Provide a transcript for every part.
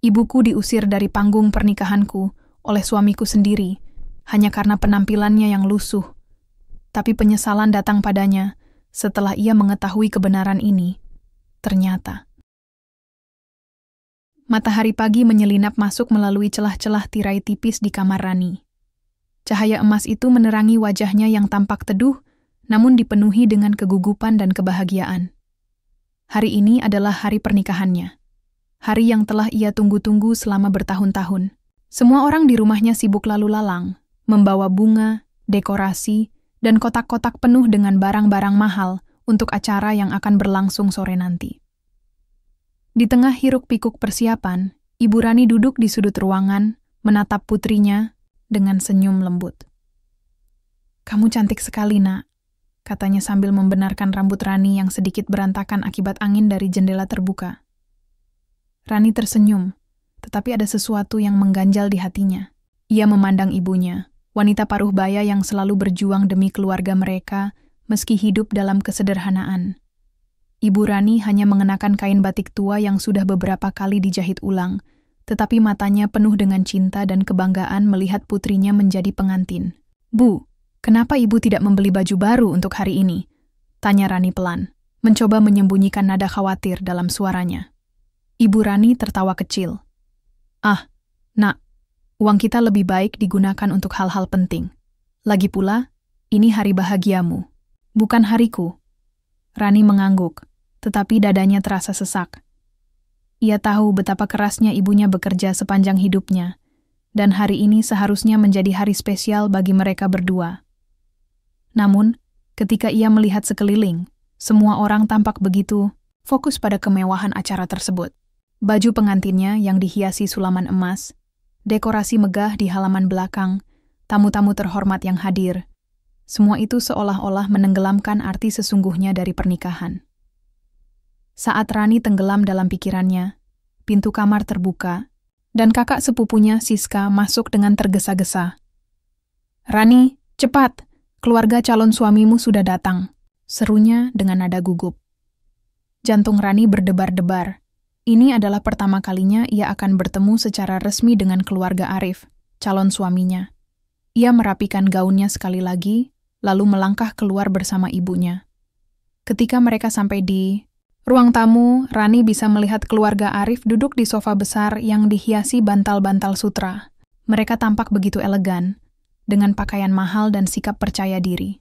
Ibuku diusir dari panggung pernikahanku oleh suamiku sendiri, hanya karena penampilannya yang lusuh. Tapi penyesalan datang padanya setelah ia mengetahui kebenaran ini. Ternyata matahari pagi menyelinap masuk melalui celah-celah tirai tipis di kamar Rani. Cahaya emas itu menerangi wajahnya yang tampak teduh, namun dipenuhi dengan kegugupan dan kebahagiaan. Hari ini adalah hari pernikahannya. Hari yang telah ia tunggu-tunggu selama bertahun-tahun. Semua orang di rumahnya sibuk lalu lalang, membawa bunga, dekorasi, dan kotak-kotak penuh dengan barang-barang mahal untuk acara yang akan berlangsung sore nanti. Di tengah hiruk-pikuk persiapan, Ibu Rani duduk di sudut ruangan, menatap putrinya dengan senyum lembut. "Kamu cantik sekali, Nak," katanya sambil membenarkan rambut Rani yang sedikit berantakan akibat angin dari jendela terbuka. Rani tersenyum, tetapi ada sesuatu yang mengganjal di hatinya. Ia memandang ibunya, wanita paruh baya yang selalu berjuang demi keluarga mereka, meski hidup dalam kesederhanaan. Ibu Rani hanya mengenakan kain batik tua yang sudah beberapa kali dijahit ulang, tetapi matanya penuh dengan cinta dan kebanggaan melihat putrinya menjadi pengantin. "Bu, kenapa ibu tidak membeli baju baru untuk hari ini?" tanya Rani pelan, mencoba menyembunyikan nada khawatir dalam suaranya. Ibu Rani tertawa kecil. "Ah, Nak, uang kita lebih baik digunakan untuk hal-hal penting. Lagi pula, ini hari bahagiamu, bukan hariku." Rani mengangguk, tetapi dadanya terasa sesak. Ia tahu betapa kerasnya ibunya bekerja sepanjang hidupnya, dan hari ini seharusnya menjadi hari spesial bagi mereka berdua. Namun, ketika ia melihat sekeliling, semua orang tampak begitu fokus pada kemewahan acara tersebut. Baju pengantinnya yang dihiasi sulaman emas, dekorasi megah di halaman belakang, tamu-tamu terhormat yang hadir, semua itu seolah-olah menenggelamkan arti sesungguhnya dari pernikahan. Saat Rani tenggelam dalam pikirannya, pintu kamar terbuka, dan kakak sepupunya Siska masuk dengan tergesa-gesa. "Rani, cepat! Keluarga calon suamimu sudah datang," serunya dengan nada gugup. Jantung Rani berdebar-debar. Ini adalah pertama kalinya ia akan bertemu secara resmi dengan keluarga Arif, calon suaminya. Ia merapikan gaunnya sekali lagi, lalu melangkah keluar bersama ibunya. Ketika mereka sampai di ruang tamu, Rani bisa melihat keluarga Arif duduk di sofa besar yang dihiasi bantal-bantal sutra. Mereka tampak begitu elegan, dengan pakaian mahal dan sikap percaya diri.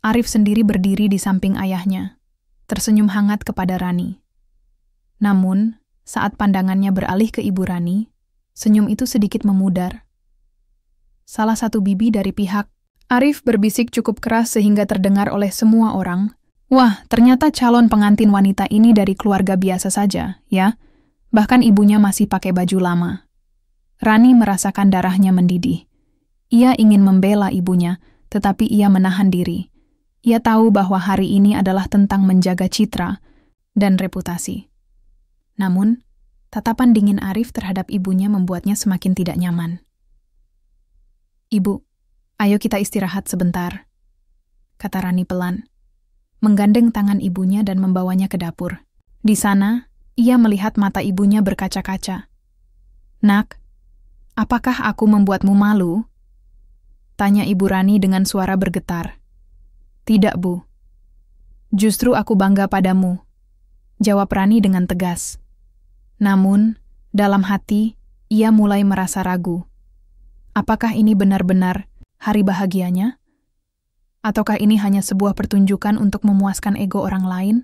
Arif sendiri berdiri di samping ayahnya, tersenyum hangat kepada Rani. Namun, saat pandangannya beralih ke Ibu Rani, senyum itu sedikit memudar. Salah satu bibi dari pihak Arif berbisik cukup keras sehingga terdengar oleh semua orang, "Wah, ternyata calon pengantin wanita ini dari keluarga biasa saja, ya? Bahkan ibunya masih pakai baju lama." Rani merasakan darahnya mendidih. Ia ingin membela ibunya, tetapi ia menahan diri. Ia tahu bahwa hari ini adalah tentang menjaga citra dan reputasi. Namun, tatapan dingin Arif terhadap ibunya membuatnya semakin tidak nyaman. "Ibu, ayo kita istirahat sebentar," kata Rani pelan, menggandeng tangan ibunya dan membawanya ke dapur. Di sana, ia melihat mata ibunya berkaca-kaca. "Nak, apakah aku membuatmu malu?" tanya Ibu Rani dengan suara bergetar. "Tidak, Bu. Justru aku bangga padamu," jawab Rani dengan tegas. Namun, dalam hati, ia mulai merasa ragu. Apakah ini benar-benar hari bahagianya? Ataukah ini hanya sebuah pertunjukan untuk memuaskan ego orang lain?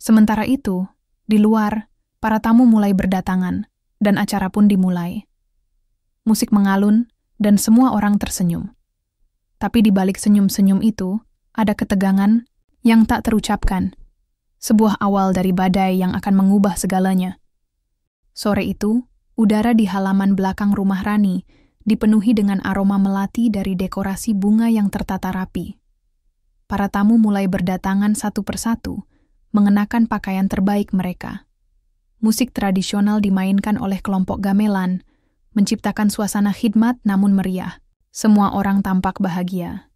Sementara itu, di luar, para tamu mulai berdatangan, dan acara pun dimulai. Musik mengalun, dan semua orang tersenyum. Tapi di balik senyum-senyum itu, ada ketegangan yang tak terucapkan. Sebuah awal dari badai yang akan mengubah segalanya. Sore itu, udara di halaman belakang rumah Rani dipenuhi dengan aroma melati dari dekorasi bunga yang tertata rapi. Para tamu mulai berdatangan satu persatu, mengenakan pakaian terbaik mereka. Musik tradisional dimainkan oleh kelompok gamelan, menciptakan suasana khidmat namun meriah. Semua orang tampak bahagia,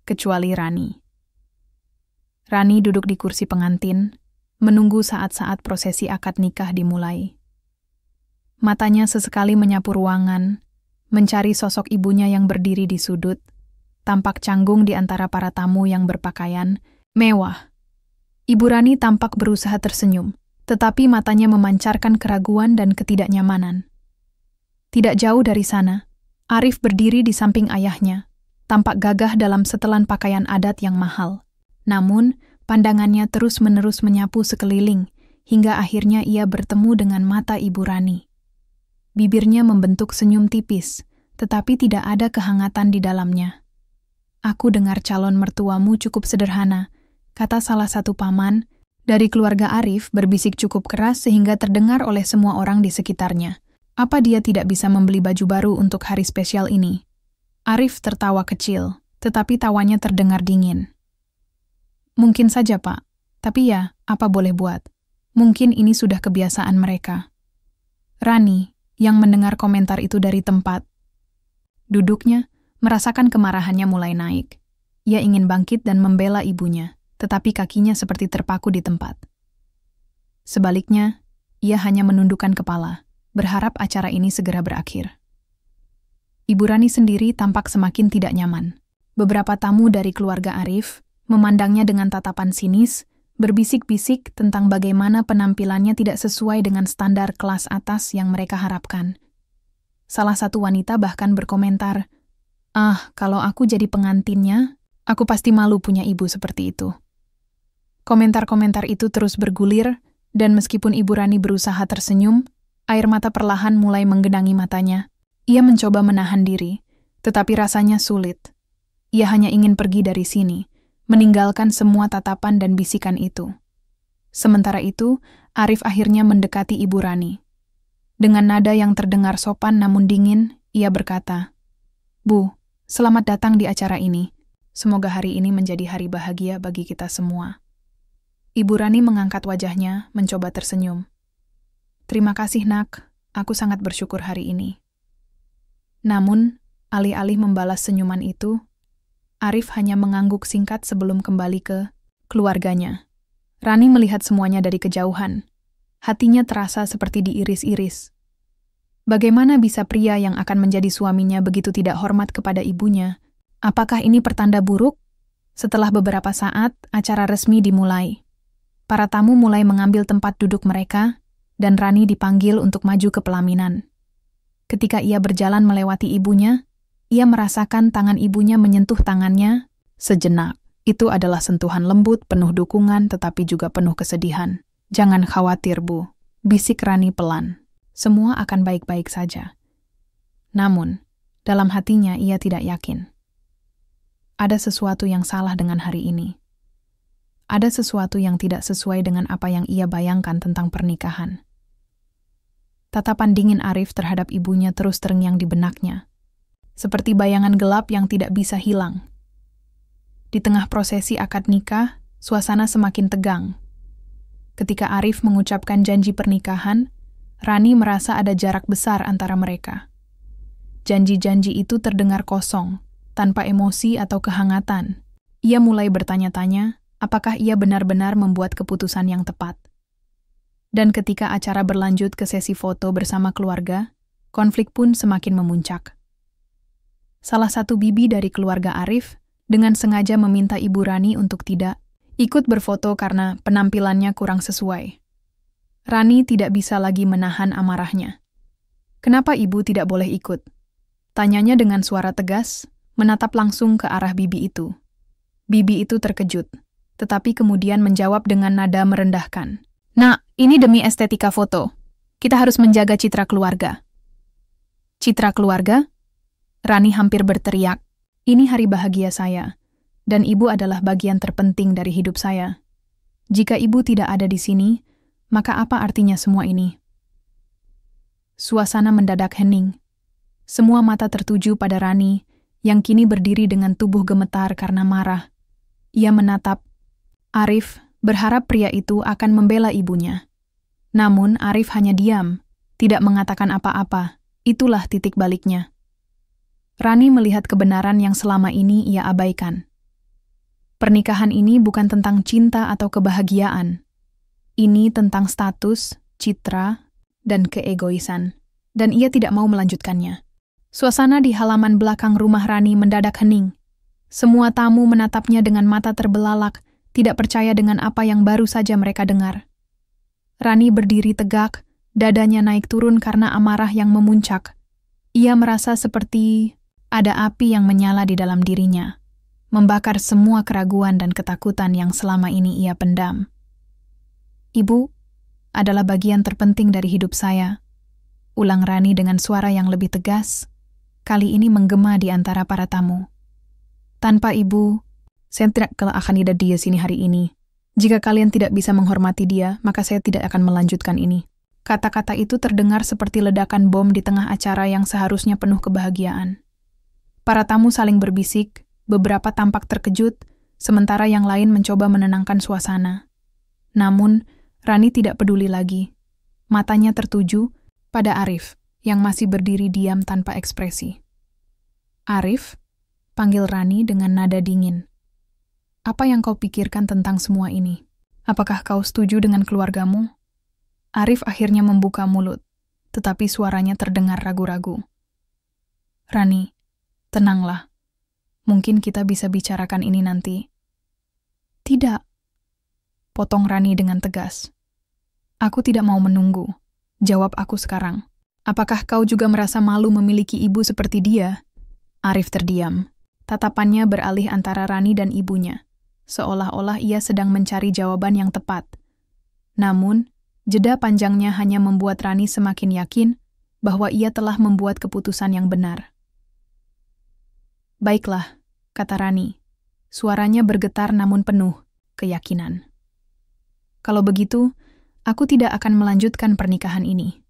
kecuali Rani. Rani duduk di kursi pengantin, menunggu saat-saat prosesi akad nikah dimulai. Matanya sesekali menyapu ruangan, mencari sosok ibunya yang berdiri di sudut, tampak canggung di antara para tamu yang berpakaian mewah. Ibu Rani tampak berusaha tersenyum, tetapi matanya memancarkan keraguan dan ketidaknyamanan. Tidak jauh dari sana, Arif berdiri di samping ayahnya, tampak gagah dalam setelan pakaian adat yang mahal. Namun, pandangannya terus-menerus menyapu sekeliling, hingga akhirnya ia bertemu dengan mata Ibu Rani. Bibirnya membentuk senyum tipis, tetapi tidak ada kehangatan di dalamnya. "Aku dengar calon mertuamu cukup sederhana," kata salah satu paman dari keluarga Arif berbisik cukup keras sehingga terdengar oleh semua orang di sekitarnya. Apa dia tidak bisa membeli baju baru untuk hari spesial ini? Arif tertawa kecil, tetapi tawanya terdengar dingin. "Mungkin saja, Pak. Tapi ya, apa boleh buat? Mungkin ini sudah kebiasaan mereka." Rani, yang mendengar komentar itu dari tempat duduknya, merasakan kemarahannya mulai naik. Ia ingin bangkit dan membela ibunya, tetapi kakinya seperti terpaku di tempat. Sebaliknya, ia hanya menundukkan kepala, berharap acara ini segera berakhir. Ibu Rani sendiri tampak semakin tidak nyaman. Beberapa tamu dari keluarga Arif memandangnya dengan tatapan sinis, berbisik-bisik tentang bagaimana penampilannya tidak sesuai dengan standar kelas atas yang mereka harapkan. Salah satu wanita bahkan berkomentar, "Kalau aku jadi pengantinnya, aku pasti malu punya ibu seperti itu." Komentar-komentar itu terus bergulir, dan meskipun Ibu Rani berusaha tersenyum, air mata perlahan mulai menggenangi matanya. Ia mencoba menahan diri, tetapi rasanya sulit. Ia hanya ingin pergi dari sini, meninggalkan semua tatapan dan bisikan itu. Sementara itu, Arif akhirnya mendekati Ibu Rani. Dengan nada yang terdengar sopan namun dingin, ia berkata, "Bu, selamat datang di acara ini. Semoga hari ini menjadi hari bahagia bagi kita semua." Ibu Rani mengangkat wajahnya, mencoba tersenyum. "Terima kasih, Nak. Aku sangat bersyukur hari ini." Namun, alih-alih membalas senyuman itu, Arif hanya mengangguk singkat sebelum kembali ke keluarganya. Rani melihat semuanya dari kejauhan. Hatinya terasa seperti diiris-iris. Bagaimana bisa pria yang akan menjadi suaminya begitu tidak hormat kepada ibunya? Apakah ini pertanda buruk? Setelah beberapa saat, acara resmi dimulai. Para tamu mulai mengambil tempat duduk mereka, dan Rani dipanggil untuk maju ke pelaminan. Ketika ia berjalan melewati ibunya, ia merasakan tangan ibunya menyentuh tangannya sejenak. Itu adalah sentuhan lembut, penuh dukungan, tetapi juga penuh kesedihan. "Jangan khawatir, Bu," bisik Rani pelan. "Semua akan baik-baik saja." Namun, dalam hatinya ia tidak yakin. Ada sesuatu yang salah dengan hari ini. Ada sesuatu yang tidak sesuai dengan apa yang ia bayangkan tentang pernikahan. Tatapan dingin Arif terhadap ibunya terus terngiang di benaknya, seperti bayangan gelap yang tidak bisa hilang. Di tengah prosesi akad nikah, suasana semakin tegang. Ketika Arif mengucapkan janji pernikahan, Rani merasa ada jarak besar antara mereka. Janji-janji itu terdengar kosong, tanpa emosi atau kehangatan. Ia mulai bertanya-tanya, apakah ia benar-benar membuat keputusan yang tepat. Dan ketika acara berlanjut ke sesi foto bersama keluarga, konflik pun semakin memuncak. Salah satu bibi dari keluarga Arif dengan sengaja meminta Ibu Rani untuk tidak ikut berfoto karena penampilannya kurang sesuai. Rani tidak bisa lagi menahan amarahnya. "Kenapa ibu tidak boleh ikut?" tanyanya dengan suara tegas, menatap langsung ke arah bibi itu. Bibi itu terkejut, tetapi kemudian menjawab dengan nada merendahkan. "Nak, ini demi estetika foto. Kita harus menjaga citra keluarga." "Citra keluarga?" Rani hampir berteriak. "Ini hari bahagia saya, dan ibu adalah bagian terpenting dari hidup saya. Jika ibu tidak ada di sini, maka apa artinya semua ini?" Suasana mendadak hening. Semua mata tertuju pada Rani, yang kini berdiri dengan tubuh gemetar karena marah. Ia menatap Arif, berharap pria itu akan membela ibunya. Namun Arif hanya diam, tidak mengatakan apa-apa. Itulah titik baliknya. Rani melihat kebenaran yang selama ini ia abaikan. Pernikahan ini bukan tentang cinta atau kebahagiaan. Ini tentang status, citra, dan keegoisan. dan ia tidak mau melanjutkannya. Suasana di halaman belakang rumah Rani mendadak hening. Semua tamu menatapnya dengan mata terbelalak, tidak percaya dengan apa yang baru saja mereka dengar. Rani berdiri tegak, dadanya naik turun karena amarah yang memuncak. Ia merasa seperti ada api yang menyala di dalam dirinya, membakar semua keraguan dan ketakutan yang selama ini ia pendam. "Ibu adalah bagian terpenting dari hidup saya," ulang Rani dengan suara yang lebih tegas, kali ini menggema di antara para tamu. "Tanpa ibu, saya tidak akan ada di sini hari ini. Jika kalian tidak bisa menghormati dia, maka saya tidak akan melanjutkan ini." Kata-kata itu terdengar seperti ledakan bom di tengah acara yang seharusnya penuh kebahagiaan. Para tamu saling berbisik, beberapa tampak terkejut, sementara yang lain mencoba menenangkan suasana. Namun, Rani tidak peduli lagi. Matanya tertuju pada Arif, yang masih berdiri diam tanpa ekspresi. "Arif," panggil Rani dengan nada dingin. "Apa yang kau pikirkan tentang semua ini? Apakah kau setuju dengan keluargamu?" Arif akhirnya membuka mulut, tetapi suaranya terdengar ragu-ragu. "Rani, tenanglah. Mungkin kita bisa bicarakan ini nanti." "Tidak," potong Rani dengan tegas. "Aku tidak mau menunggu. Jawab aku sekarang. Apakah kau juga merasa malu memiliki ibu seperti dia?" Arif terdiam. Tatapannya beralih antara Rani dan ibunya, seolah-olah ia sedang mencari jawaban yang tepat. Namun, jeda panjangnya hanya membuat Rani semakin yakin bahwa ia telah membuat keputusan yang benar. "Baiklah," kata Rani. Suaranya bergetar namun penuh keyakinan. "Kalau begitu, aku tidak akan melanjutkan pernikahan ini."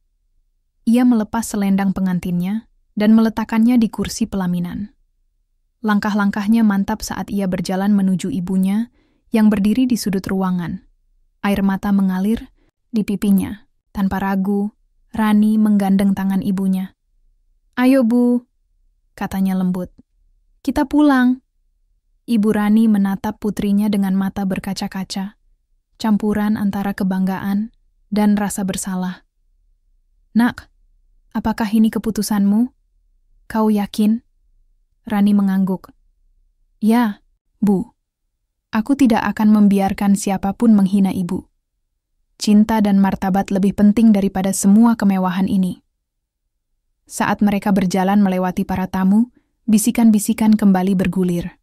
Ia melepas selendang pengantinnya dan meletakkannya di kursi pelaminan. Langkah-langkahnya mantap saat ia berjalan menuju ibunya yang berdiri di sudut ruangan. Air mata mengalir di pipinya. Tanpa ragu, Rani menggandeng tangan ibunya. "Ayo, Bu," katanya lembut. "Kita pulang." Ibu Rani menatap putrinya dengan mata berkaca-kaca, campuran antara kebanggaan dan rasa bersalah. "Nak, apakah ini keputusanmu? Kau yakin?" Rani mengangguk. "Ya, Bu. Aku tidak akan membiarkan siapapun menghina ibu. Cinta dan martabat lebih penting daripada semua kemewahan ini." Saat mereka berjalan melewati para tamu, bisikan-bisikan kembali bergulir.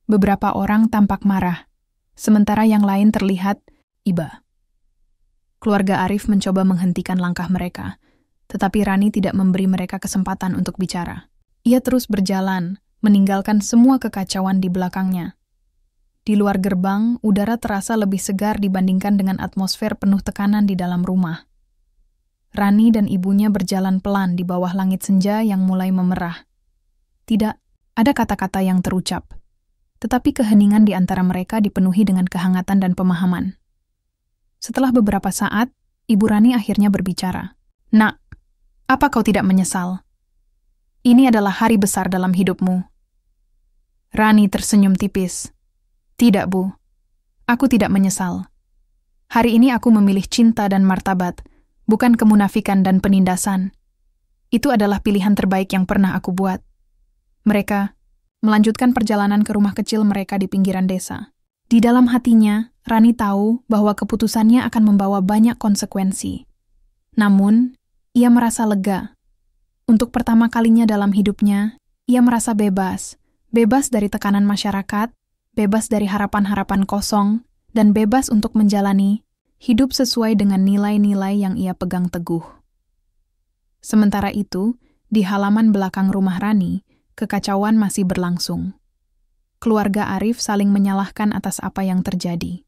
Beberapa orang tampak marah, sementara yang lain terlihat iba. Keluarga Arif mencoba menghentikan langkah mereka, tetapi Rani tidak memberi mereka kesempatan untuk bicara. Ia terus berjalan, meninggalkan semua kekacauan di belakangnya. Di luar gerbang, udara terasa lebih segar dibandingkan dengan atmosfer penuh tekanan di dalam rumah. Rani dan ibunya berjalan pelan di bawah langit senja yang mulai memerah. Tidak ada kata-kata yang terucap, tetapi keheningan di antara mereka dipenuhi dengan kehangatan dan pemahaman. Setelah beberapa saat, Ibu Rani akhirnya berbicara. "Nak, apa kau tidak menyesal? Ini adalah hari besar dalam hidupmu." Rani tersenyum tipis. "Tidak, Bu. Aku tidak menyesal. Hari ini aku memilih cinta dan martabat, bukan kemunafikan dan penindasan. Itu adalah pilihan terbaik yang pernah aku buat." Mereka melanjutkan perjalanan ke rumah kecil mereka di pinggiran desa. Di dalam hatinya, Rani tahu bahwa keputusannya akan membawa banyak konsekuensi. Namun, ia merasa lega. Untuk pertama kalinya dalam hidupnya, ia merasa bebas. Bebas dari tekanan masyarakat, bebas dari harapan-harapan kosong, dan bebas untuk menjalani hidup sesuai dengan nilai-nilai yang ia pegang teguh. Sementara itu, di halaman belakang rumah Rani, kekacauan masih berlangsung. Keluarga Arif saling menyalahkan atas apa yang terjadi.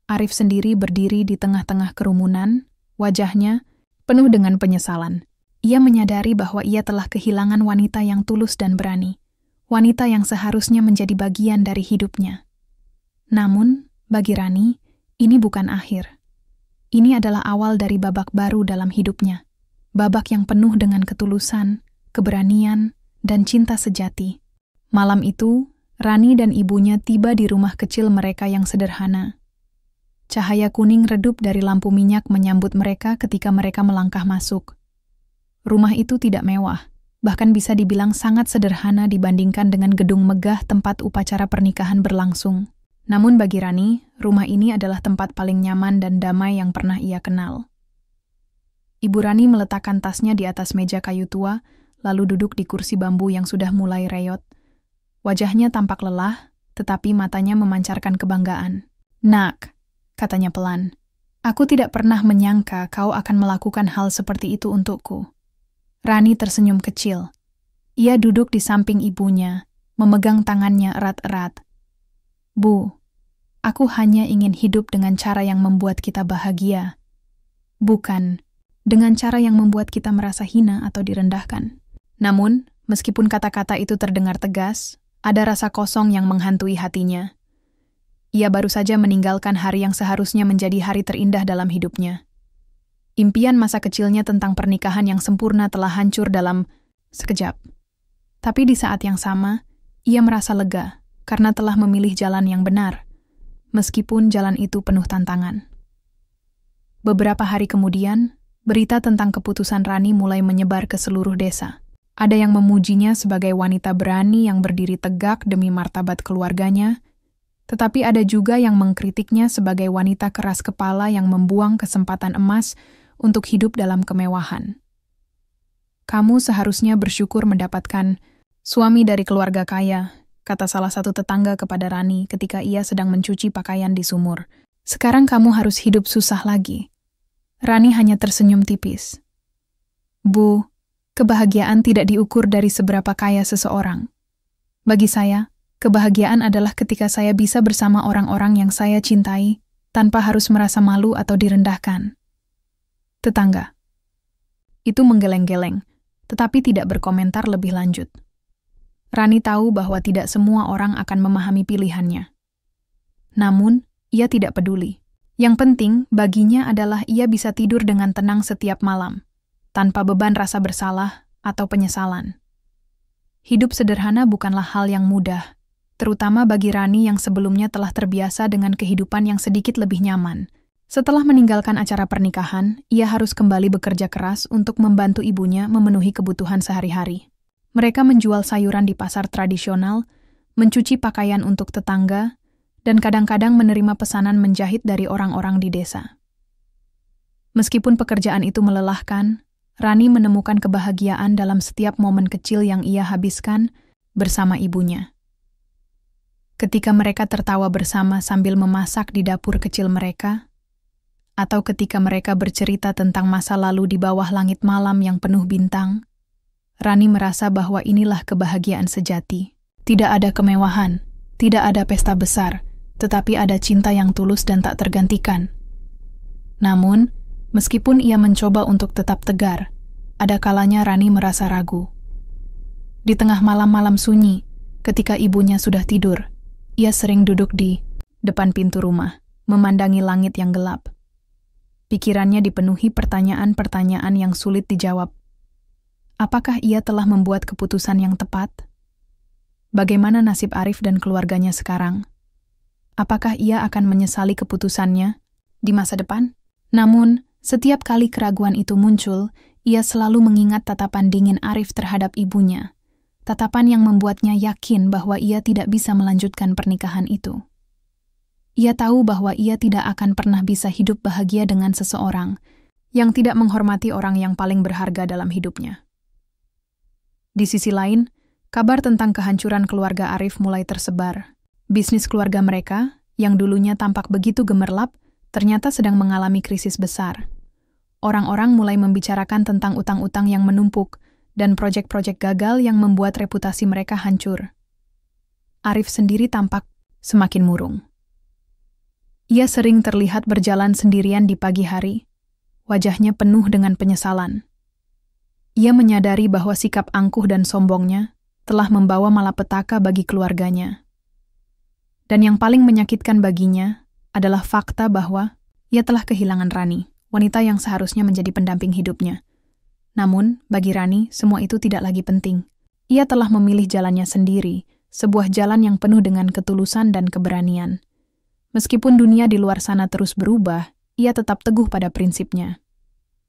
Arif sendiri berdiri di tengah-tengah kerumunan, wajahnya penuh dengan penyesalan. Ia menyadari bahwa ia telah kehilangan wanita yang tulus dan berani, wanita yang seharusnya menjadi bagian dari hidupnya. Namun, bagi Rani, ini bukan akhir. Ini adalah awal dari babak baru dalam hidupnya. Babak yang penuh dengan ketulusan, keberanian, dan cinta sejati. Malam itu, Rani dan ibunya tiba di rumah kecil mereka yang sederhana. Cahaya kuning redup dari lampu minyak menyambut mereka ketika mereka melangkah masuk. Rumah itu tidak mewah, bahkan bisa dibilang sangat sederhana dibandingkan dengan gedung megah tempat upacara pernikahan berlangsung. Namun bagi Rani, rumah ini adalah tempat paling nyaman dan damai yang pernah ia kenal. Ibu Rani meletakkan tasnya di atas meja kayu tua, lalu duduk di kursi bambu yang sudah mulai reyot. Wajahnya tampak lelah, tetapi matanya memancarkan kebanggaan. "Nak," katanya pelan, "aku tidak pernah menyangka kau akan melakukan hal seperti itu untukku." Rani tersenyum kecil. Ia duduk di samping ibunya, memegang tangannya erat-erat. "Bu, aku hanya ingin hidup dengan cara yang membuat kita bahagia, bukan dengan cara yang membuat kita merasa hina atau direndahkan." Namun, meskipun kata-kata itu terdengar tegas, ada rasa kosong yang menghantui hatinya. Ia baru saja meninggalkan hari yang seharusnya menjadi hari terindah dalam hidupnya. Impian masa kecilnya tentang pernikahan yang sempurna telah hancur dalam sekejap. Tapi di saat yang sama, ia merasa lega karena telah memilih jalan yang benar, meskipun jalan itu penuh tantangan. Beberapa hari kemudian, berita tentang keputusan Rani mulai menyebar ke seluruh desa. Ada yang memujinya sebagai wanita berani yang berdiri tegak demi martabat keluarganya, tetapi ada juga yang mengkritiknya sebagai wanita keras kepala yang membuang kesempatan emas untuk hidup dalam kemewahan. "Kamu seharusnya bersyukur mendapatkan suami dari keluarga kaya," kata salah satu tetangga kepada Rani ketika ia sedang mencuci pakaian di sumur. "Sekarang kamu harus hidup susah lagi." Rani hanya tersenyum tipis. "Bu, kebahagiaan tidak diukur dari seberapa kaya seseorang. Bagi saya, kebahagiaan adalah ketika saya bisa bersama orang-orang yang saya cintai tanpa harus merasa malu atau direndahkan." Tetangga itu menggeleng-geleng, tetapi tidak berkomentar lebih lanjut. Rani tahu bahwa tidak semua orang akan memahami pilihannya. Namun, ia tidak peduli. Yang penting baginya adalah ia bisa tidur dengan tenang setiap malam, tanpa beban rasa bersalah atau penyesalan. Hidup sederhana bukanlah hal yang mudah, terutama bagi Rani yang sebelumnya telah terbiasa dengan kehidupan yang sedikit lebih nyaman. Setelah meninggalkan acara pernikahan, ia harus kembali bekerja keras untuk membantu ibunya memenuhi kebutuhan sehari-hari. Mereka menjual sayuran di pasar tradisional, mencuci pakaian untuk tetangga, dan kadang-kadang menerima pesanan menjahit dari orang-orang di desa. Meskipun pekerjaan itu melelahkan, Rani menemukan kebahagiaan dalam setiap momen kecil yang ia habiskan bersama ibunya. Ketika mereka tertawa bersama sambil memasak di dapur kecil mereka, atau ketika mereka bercerita tentang masa lalu di bawah langit malam yang penuh bintang, Rani merasa bahwa inilah kebahagiaan sejati. Tidak ada kemewahan, tidak ada pesta besar, tetapi ada cinta yang tulus dan tak tergantikan. Namun, meskipun ia mencoba untuk tetap tegar, ada kalanya Rani merasa ragu. Di tengah malam-malam sunyi, ketika ibunya sudah tidur, ia sering duduk di depan pintu rumah, memandangi langit yang gelap. Pikirannya dipenuhi pertanyaan-pertanyaan yang sulit dijawab. Apakah ia telah membuat keputusan yang tepat? Bagaimana nasib Arif dan keluarganya sekarang? Apakah ia akan menyesali keputusannya di masa depan? Namun, setiap kali keraguan itu muncul, ia selalu mengingat tatapan dingin Arif terhadap ibunya. Tatapan yang membuatnya yakin bahwa ia tidak bisa melanjutkan pernikahan itu. Ia tahu bahwa ia tidak akan pernah bisa hidup bahagia dengan seseorang yang tidak menghormati orang yang paling berharga dalam hidupnya. Di sisi lain, kabar tentang kehancuran keluarga Arif mulai tersebar. Bisnis keluarga mereka, yang dulunya tampak begitu gemerlap, ternyata sedang mengalami krisis besar. Orang-orang mulai membicarakan tentang utang-utang yang menumpuk dan proyek-proyek gagal yang membuat reputasi mereka hancur. Arif sendiri tampak semakin murung. Ia sering terlihat berjalan sendirian di pagi hari, wajahnya penuh dengan penyesalan. Ia menyadari bahwa sikap angkuh dan sombongnya telah membawa malapetaka bagi keluarganya. Dan yang paling menyakitkan baginya adalah fakta bahwa ia telah kehilangan Rani, wanita yang seharusnya menjadi pendamping hidupnya. Namun, bagi Rani, semua itu tidak lagi penting. Ia telah memilih jalannya sendiri, sebuah jalan yang penuh dengan ketulusan dan keberanian. Meskipun dunia di luar sana terus berubah, ia tetap teguh pada prinsipnya.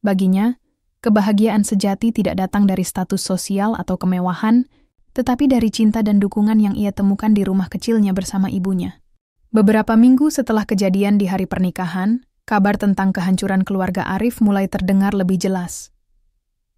Baginya, Kebahagiaan sejati tidak datang dari status sosial atau kemewahan, tetapi dari cinta dan dukungan yang ia temukan di rumah kecilnya bersama ibunya. Beberapa minggu setelah kejadian di hari pernikahan, kabar tentang kehancuran keluarga Arif mulai terdengar lebih jelas.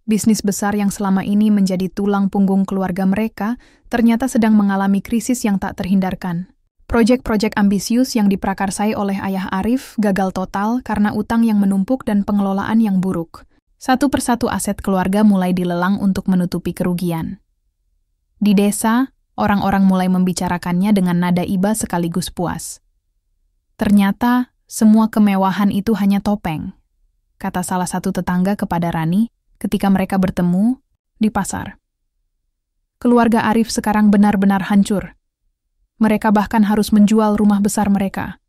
Bisnis besar yang selama ini menjadi tulang punggung keluarga mereka ternyata sedang mengalami krisis yang tak terhindarkan. Proyek-proyek ambisius yang diprakarsai oleh ayah Arif gagal total karena utang yang menumpuk dan pengelolaan yang buruk. Satu persatu aset keluarga mulai dilelang untuk menutupi kerugian. Di desa, orang-orang mulai membicarakannya dengan nada iba sekaligus puas. Ternyata, semua kemewahan itu hanya topeng, kata salah satu tetangga kepada Rani ketika mereka bertemu di pasar. Keluarga Arif sekarang benar-benar hancur. Mereka bahkan harus menjual rumah besar mereka.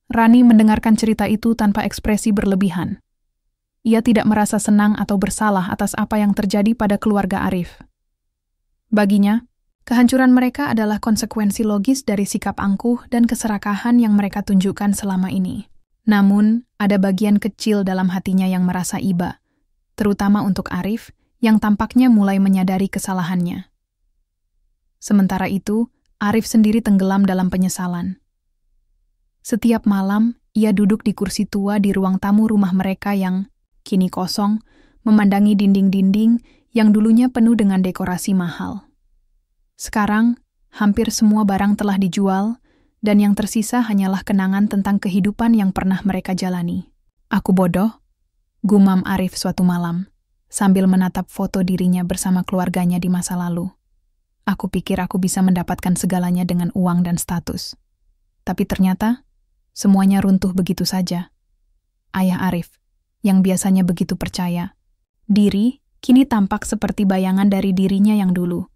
Rani mendengarkan cerita itu tanpa ekspresi berlebihan. Ia tidak merasa senang atau bersalah atas apa yang terjadi pada keluarga Arif. Baginya, kehancuran mereka adalah konsekuensi logis dari sikap angkuh dan keserakahan yang mereka tunjukkan selama ini. Namun, ada bagian kecil dalam hatinya yang merasa iba, terutama untuk Arif yang tampaknya mulai menyadari kesalahannya. Sementara itu, Arif sendiri tenggelam dalam penyesalan. Setiap malam, ia duduk di kursi tua di ruang tamu rumah mereka yang kini kosong, memandangi dinding-dinding yang dulunya penuh dengan dekorasi mahal. Sekarang, hampir semua barang telah dijual, dan yang tersisa hanyalah kenangan tentang kehidupan yang pernah mereka jalani. "Aku bodoh," gumam Arif suatu malam, sambil menatap foto dirinya bersama keluarganya di masa lalu. "Aku pikir aku bisa mendapatkan segalanya dengan uang dan status. Tapi ternyata, semuanya runtuh begitu saja." Ayah Arif, yang biasanya begitu percaya diri, kini tampak seperti bayangan dari dirinya yang dulu.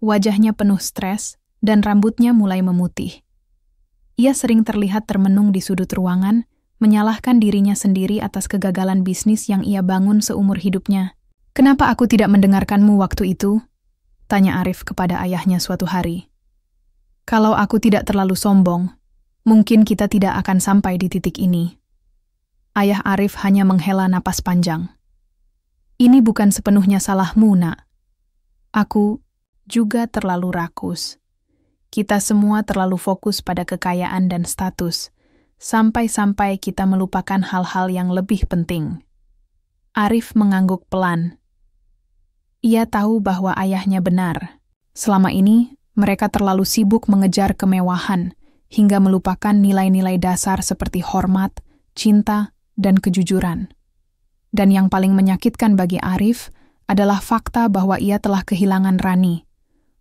Wajahnya penuh stres, dan rambutnya mulai memutih. Ia sering terlihat termenung di sudut ruangan, menyalahkan dirinya sendiri atas kegagalan bisnis yang ia bangun seumur hidupnya. "Kenapa aku tidak mendengarkanmu waktu itu?" tanya Arif kepada ayahnya suatu hari. "Kalau aku tidak terlalu sombong, mungkin kita tidak akan sampai di titik ini." Ayah Arif hanya menghela napas panjang. "Ini bukan sepenuhnya salahmu, Nak. Aku juga terlalu rakus. Kita semua terlalu fokus pada kekayaan dan status, sampai-sampai kita melupakan hal-hal yang lebih penting." Arif mengangguk pelan. Ia tahu bahwa ayahnya benar. Selama ini, mereka terlalu sibuk mengejar kemewahan, hingga melupakan nilai-nilai dasar seperti hormat, cinta, dan kejujuran. Dan yang paling menyakitkan bagi Arif adalah fakta bahwa ia telah kehilangan Rani,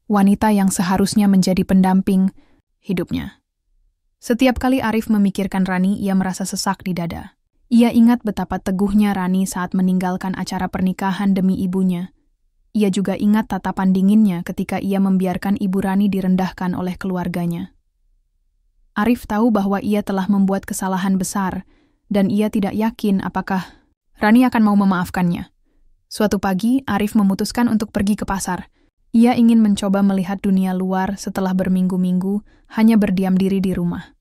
wanita yang seharusnya menjadi pendamping hidupnya. Setiap kali Arif memikirkan Rani, ia merasa sesak di dada. Ia ingat betapa teguhnya Rani saat meninggalkan acara pernikahan demi ibunya. Ia juga ingat tatapan dinginnya ketika ia membiarkan ibu Rani direndahkan oleh keluarganya. Arif tahu bahwa ia telah membuat kesalahan besar, dan ia tidak yakin apakah Rani akan mau memaafkannya. Suatu pagi, Arif memutuskan untuk pergi ke pasar. Ia ingin mencoba melihat dunia luar setelah berminggu-minggu hanya berdiam diri di rumah.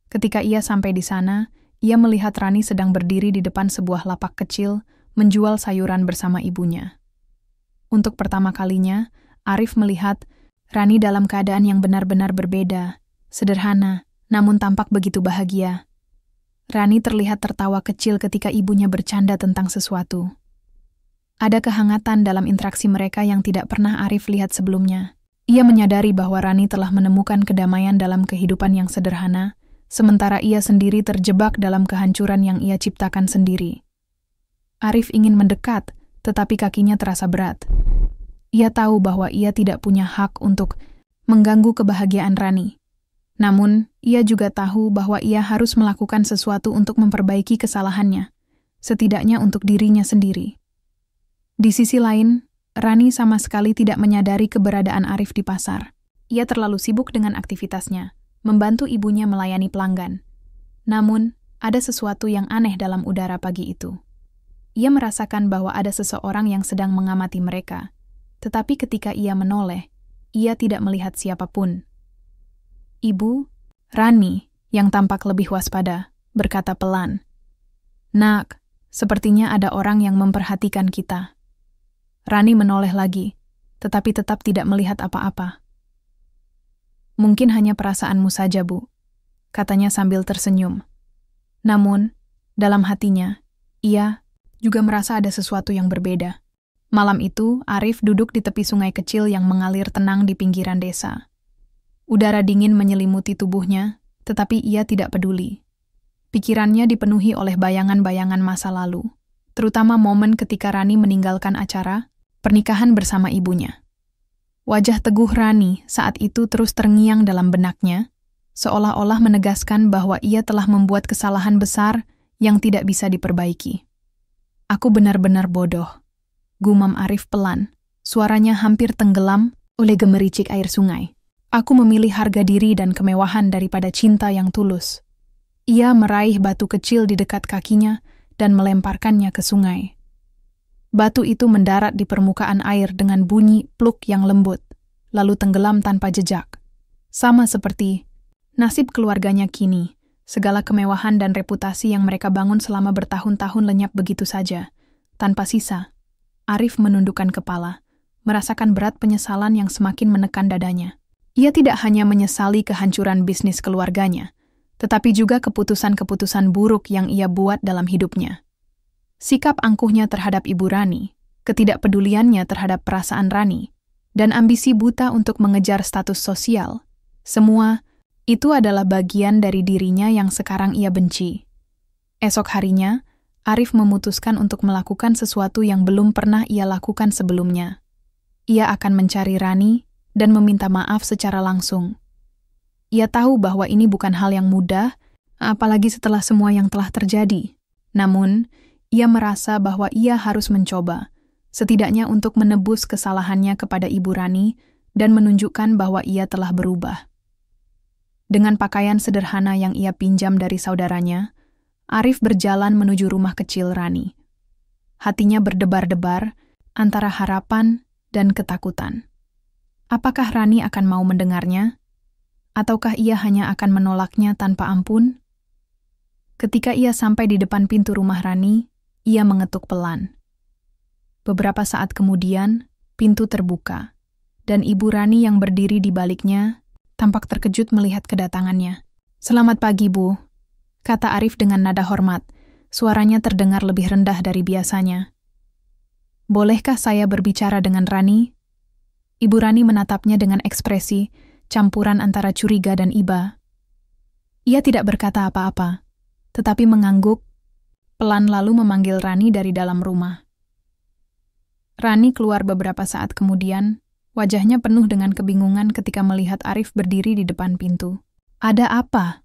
Ketika ia sampai di sana, ia melihat Rani sedang berdiri di depan sebuah lapak kecil, menjual sayuran bersama ibunya. Untuk pertama kalinya, Arif melihat Rani dalam keadaan yang benar-benar berbeda, sederhana, namun tampak begitu bahagia. Rani terlihat tertawa kecil ketika ibunya bercanda tentang sesuatu. Ada kehangatan dalam interaksi mereka yang tidak pernah Arif lihat sebelumnya. Ia menyadari bahwa Rani telah menemukan kedamaian dalam kehidupan yang sederhana, sementara ia sendiri terjebak dalam kehancuran yang ia ciptakan sendiri. Arif ingin mendekat, tetapi kakinya terasa berat. Ia tahu bahwa ia tidak punya hak untuk mengganggu kebahagiaan Rani. Namun, ia juga tahu bahwa ia harus melakukan sesuatu untuk memperbaiki kesalahannya, setidaknya untuk dirinya sendiri. Di sisi lain, Rani sama sekali tidak menyadari keberadaan Arif di pasar. Ia terlalu sibuk dengan aktivitasnya, membantu ibunya melayani pelanggan. Namun, ada sesuatu yang aneh dalam udara pagi itu. Ia merasakan bahwa ada seseorang yang sedang mengamati mereka, tetapi ketika ia menoleh, ia tidak melihat siapapun. Ibu, Rani, yang tampak lebih waspada, berkata pelan, "Nak, Sepertinya ada orang yang memperhatikan kita. Rani menoleh lagi, tetapi tetap tidak melihat apa-apa. Mungkin hanya perasaanmu saja, Bu, katanya sambil tersenyum. Namun, dalam hatinya, ia juga merasa ada sesuatu yang berbeda. Malam itu, Arif duduk di tepi sungai kecil yang mengalir tenang di pinggiran desa. Udara dingin menyelimuti tubuhnya, tetapi ia tidak peduli. Pikirannya dipenuhi oleh bayangan-bayangan masa lalu, terutama momen ketika Rani meninggalkan acara pernikahan bersama ibunya. Wajah teguh Rani saat itu terus terngiang dalam benaknya, seolah-olah menegaskan bahwa ia telah membuat kesalahan besar yang tidak bisa diperbaiki. Aku benar-benar bodoh, gumam Arif pelan, suaranya hampir tenggelam oleh gemericik air sungai. Aku memilih harga diri dan kemewahan daripada cinta yang tulus. Ia meraih batu kecil di dekat kakinya dan melemparkannya ke sungai. Batu itu mendarat di permukaan air dengan bunyi pluk yang lembut, lalu tenggelam tanpa jejak. Sama seperti nasib keluarganya kini, segala kemewahan dan reputasi yang mereka bangun selama bertahun-tahun lenyap begitu saja, tanpa sisa. Arif menundukkan kepala, merasakan berat penyesalan yang semakin menekan dadanya. Ia tidak hanya menyesali kehancuran bisnis keluarganya, tetapi juga keputusan-keputusan buruk yang ia buat dalam hidupnya. Sikap angkuhnya terhadap Ibu Rani, ketidakpeduliannya terhadap perasaan Rani, dan ambisi buta untuk mengejar status sosial, semua itu adalah bagian dari dirinya yang sekarang ia benci. Esok harinya, Arif memutuskan untuk melakukan sesuatu yang belum pernah ia lakukan sebelumnya. Ia akan mencari Rani dan meminta maaf secara langsung. Ia tahu bahwa ini bukan hal yang mudah, apalagi setelah semua yang telah terjadi. Namun, ia merasa bahwa ia harus mencoba, setidaknya untuk menebus kesalahannya kepada Ibu Rani dan menunjukkan bahwa ia telah berubah. Dengan pakaian sederhana yang ia pinjam dari saudaranya, Arif berjalan menuju rumah kecil Rani. Hatinya berdebar-debar antara harapan dan ketakutan. Apakah Rani akan mau mendengarnya? Ataukah ia hanya akan menolaknya tanpa ampun? Ketika ia sampai di depan pintu rumah Rani, ia mengetuk pelan. Beberapa saat kemudian, pintu terbuka, dan Ibu Rani yang berdiri di baliknya tampak terkejut melihat kedatangannya. "Selamat pagi, Bu," kata Arif dengan nada hormat. Suaranya terdengar lebih rendah dari biasanya. "Bolehkah saya berbicara dengan Rani?" Ibu Rani menatapnya dengan ekspresi campuran antara curiga dan iba. Ia tidak berkata apa-apa, tetapi mengangguk pelan lalu memanggil Rani dari dalam rumah. Rani keluar beberapa saat kemudian, wajahnya penuh dengan kebingungan ketika melihat Arif berdiri di depan pintu. "Ada apa?"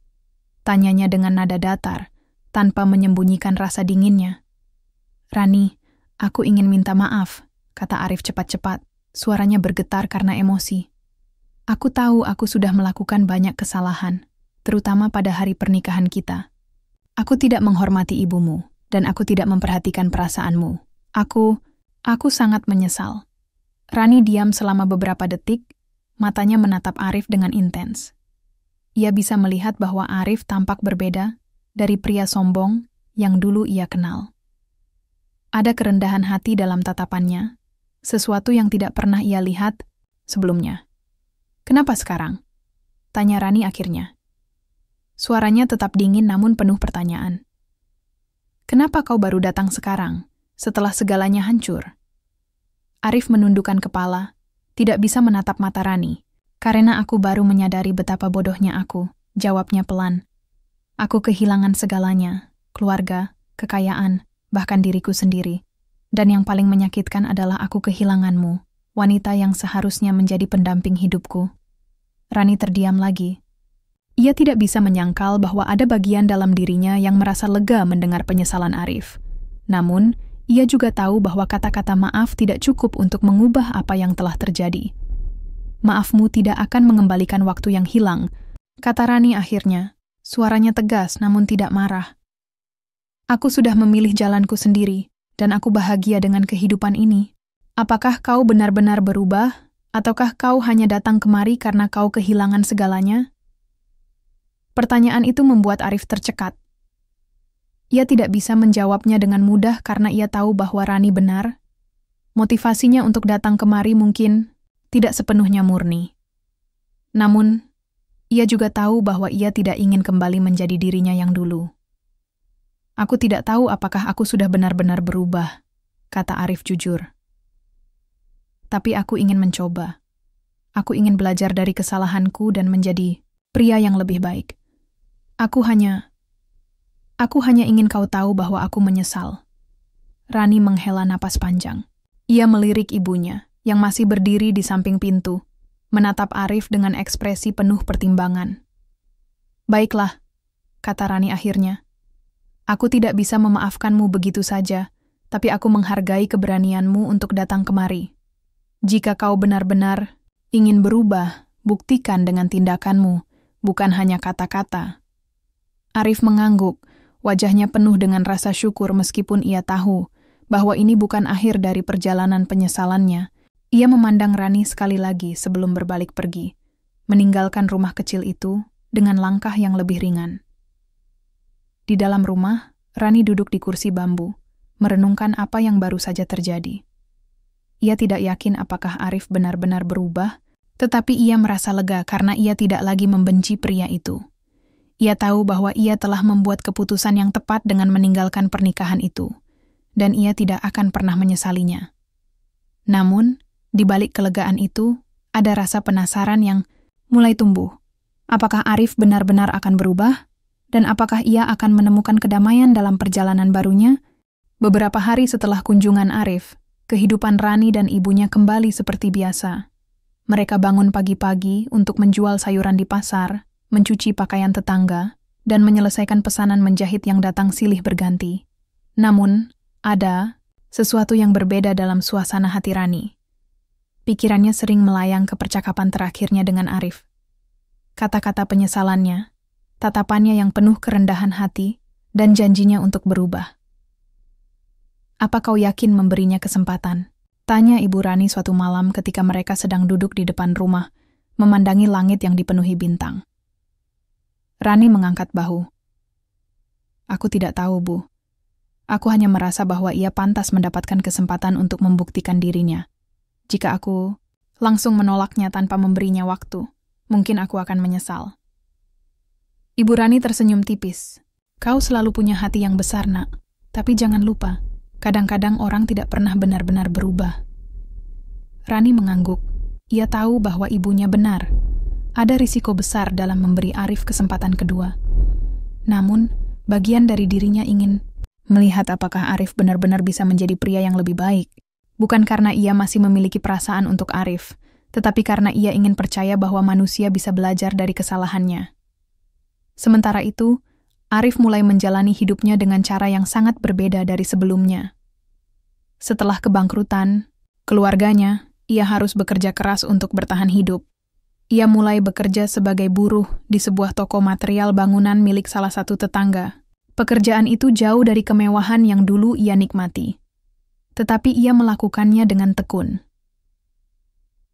tanyanya dengan nada datar, tanpa menyembunyikan rasa dinginnya. "Rani, aku ingin minta maaf," kata Arif cepat-cepat, suaranya bergetar karena emosi. "Aku tahu aku sudah melakukan banyak kesalahan, terutama pada hari pernikahan kita. Aku tidak menghormati ibumu, dan aku tidak memperhatikan perasaanmu. Aku sangat menyesal." Rani diam selama beberapa detik, matanya menatap Arif dengan intens. Ia bisa melihat bahwa Arif tampak berbeda dari pria sombong yang dulu ia kenal. Ada kerendahan hati dalam tatapannya, sesuatu yang tidak pernah ia lihat sebelumnya. "Kenapa sekarang?" tanya Rani akhirnya. Suaranya tetap dingin namun penuh pertanyaan. "Kenapa kau baru datang sekarang, setelah segalanya hancur?" Arif menundukkan kepala, tidak bisa menatap mata Rani. "Karena aku baru menyadari betapa bodohnya aku," jawabnya pelan. "Aku kehilangan segalanya, keluarga, kekayaan, bahkan diriku sendiri. Dan yang paling menyakitkan adalah aku kehilanganmu, wanita yang seharusnya menjadi pendamping hidupku." Rani terdiam lagi. Ia tidak bisa menyangkal bahwa ada bagian dalam dirinya yang merasa lega mendengar penyesalan Arif. Namun, ia juga tahu bahwa kata-kata maaf tidak cukup untuk mengubah apa yang telah terjadi. "Maafmu tidak akan mengembalikan waktu yang hilang," kata Rani akhirnya. Suaranya tegas namun tidak marah. "Aku sudah memilih jalanku sendiri, dan aku bahagia dengan kehidupan ini. Apakah kau benar-benar berubah, ataukah kau hanya datang kemari karena kau kehilangan segalanya?" Pertanyaan itu membuat Arif tercekat. Ia tidak bisa menjawabnya dengan mudah karena ia tahu bahwa Rani benar. Motivasinya untuk datang kemari mungkin tidak sepenuhnya murni. Namun, ia juga tahu bahwa ia tidak ingin kembali menjadi dirinya yang dulu. Aku tidak tahu apakah aku sudah benar-benar berubah, kata Arif jujur. Tapi aku ingin mencoba. Aku ingin belajar dari kesalahanku dan menjadi pria yang lebih baik. Aku hanya ingin kau tahu bahwa aku menyesal. Rani menghela napas panjang. Ia melirik ibunya, yang masih berdiri di samping pintu, menatap Arif dengan ekspresi penuh pertimbangan. Baiklah, kata Rani akhirnya. Aku tidak bisa memaafkanmu begitu saja, tapi aku menghargai keberanianmu untuk datang kemari. Jika kau benar-benar ingin berubah, buktikan dengan tindakanmu, bukan hanya kata-kata. Arif mengangguk, wajahnya penuh dengan rasa syukur meskipun ia tahu bahwa ini bukan akhir dari perjalanan penyesalannya. Ia memandang Rani sekali lagi sebelum berbalik pergi, meninggalkan rumah kecil itu dengan langkah yang lebih ringan. Di dalam rumah, Rani duduk di kursi bambu, merenungkan apa yang baru saja terjadi. Ia tidak yakin apakah Arif benar-benar berubah, tetapi ia merasa lega karena ia tidak lagi membenci pria itu. Ia tahu bahwa ia telah membuat keputusan yang tepat dengan meninggalkan pernikahan itu, dan ia tidak akan pernah menyesalinya. Namun, di balik kelegaan itu, ada rasa penasaran yang mulai tumbuh. Apakah Arif benar-benar akan berubah? Dan apakah ia akan menemukan kedamaian dalam perjalanan barunya? Beberapa hari setelah kunjungan Arif, kehidupan Rani dan ibunya kembali seperti biasa. Mereka bangun pagi-pagi untuk menjual sayuran di pasar, mencuci pakaian tetangga, dan menyelesaikan pesanan menjahit yang datang silih berganti. Namun, ada sesuatu yang berbeda dalam suasana hati Rani. Pikirannya sering melayang ke percakapan terakhirnya dengan Arif. Kata-kata penyesalannya, tatapannya yang penuh kerendahan hati, dan janjinya untuk berubah. Apa kau yakin memberinya kesempatan? Tanya Ibu Rani suatu malam ketika mereka sedang duduk di depan rumah, memandangi langit yang dipenuhi bintang. Rani mengangkat bahu. Aku tidak tahu, Bu. Aku hanya merasa bahwa ia pantas mendapatkan kesempatan untuk membuktikan dirinya. Jika aku langsung menolaknya tanpa memberinya waktu, mungkin aku akan menyesal. Ibu Rani tersenyum tipis. Kau selalu punya hati yang besar, Nak. Tapi jangan lupa, kadang-kadang orang tidak pernah benar-benar berubah. Rani mengangguk. Ia tahu bahwa ibunya benar. Ada risiko besar dalam memberi Arif kesempatan kedua. Namun, bagian dari dirinya ingin melihat apakah Arif benar-benar bisa menjadi pria yang lebih baik. Bukan karena ia masih memiliki perasaan untuk Arif, tetapi karena ia ingin percaya bahwa manusia bisa belajar dari kesalahannya. Sementara itu, Arif mulai menjalani hidupnya dengan cara yang sangat berbeda dari sebelumnya. Setelah kebangkrutan keluarganya, ia harus bekerja keras untuk bertahan hidup. Ia mulai bekerja sebagai buruh di sebuah toko material bangunan milik salah satu tetangga. Pekerjaan itu jauh dari kemewahan yang dulu ia nikmati. Tetapi ia melakukannya dengan tekun.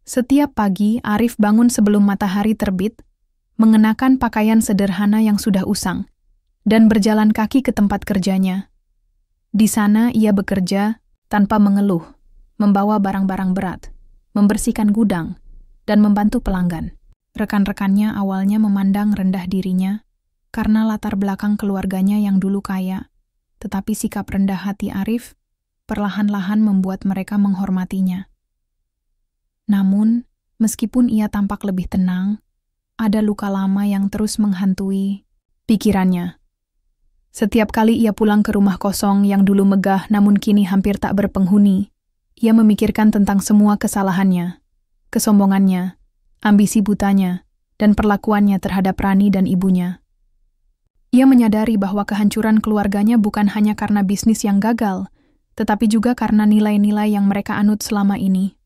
Setiap pagi, Arif bangun sebelum matahari terbit, mengenakan pakaian sederhana yang sudah usang, dan berjalan kaki ke tempat kerjanya. Di sana ia bekerja tanpa mengeluh, membawa barang-barang berat, membersihkan gudang, dan membantu pelanggan. Rekan-rekannya awalnya memandang rendah dirinya karena latar belakang keluarganya yang dulu kaya, tetapi sikap rendah hati Arif perlahan-lahan membuat mereka menghormatinya. Namun, meskipun ia tampak lebih tenang, ada luka lama yang terus menghantui pikirannya. Setiap kali ia pulang ke rumah kosong yang dulu megah namun kini hampir tak berpenghuni, ia memikirkan tentang semua kesalahannya, kesombongannya, ambisi butanya, dan perlakuannya terhadap Rani dan ibunya. Ia menyadari bahwa kehancuran keluarganya bukan hanya karena bisnis yang gagal, tetapi juga karena nilai-nilai yang mereka anut selama ini.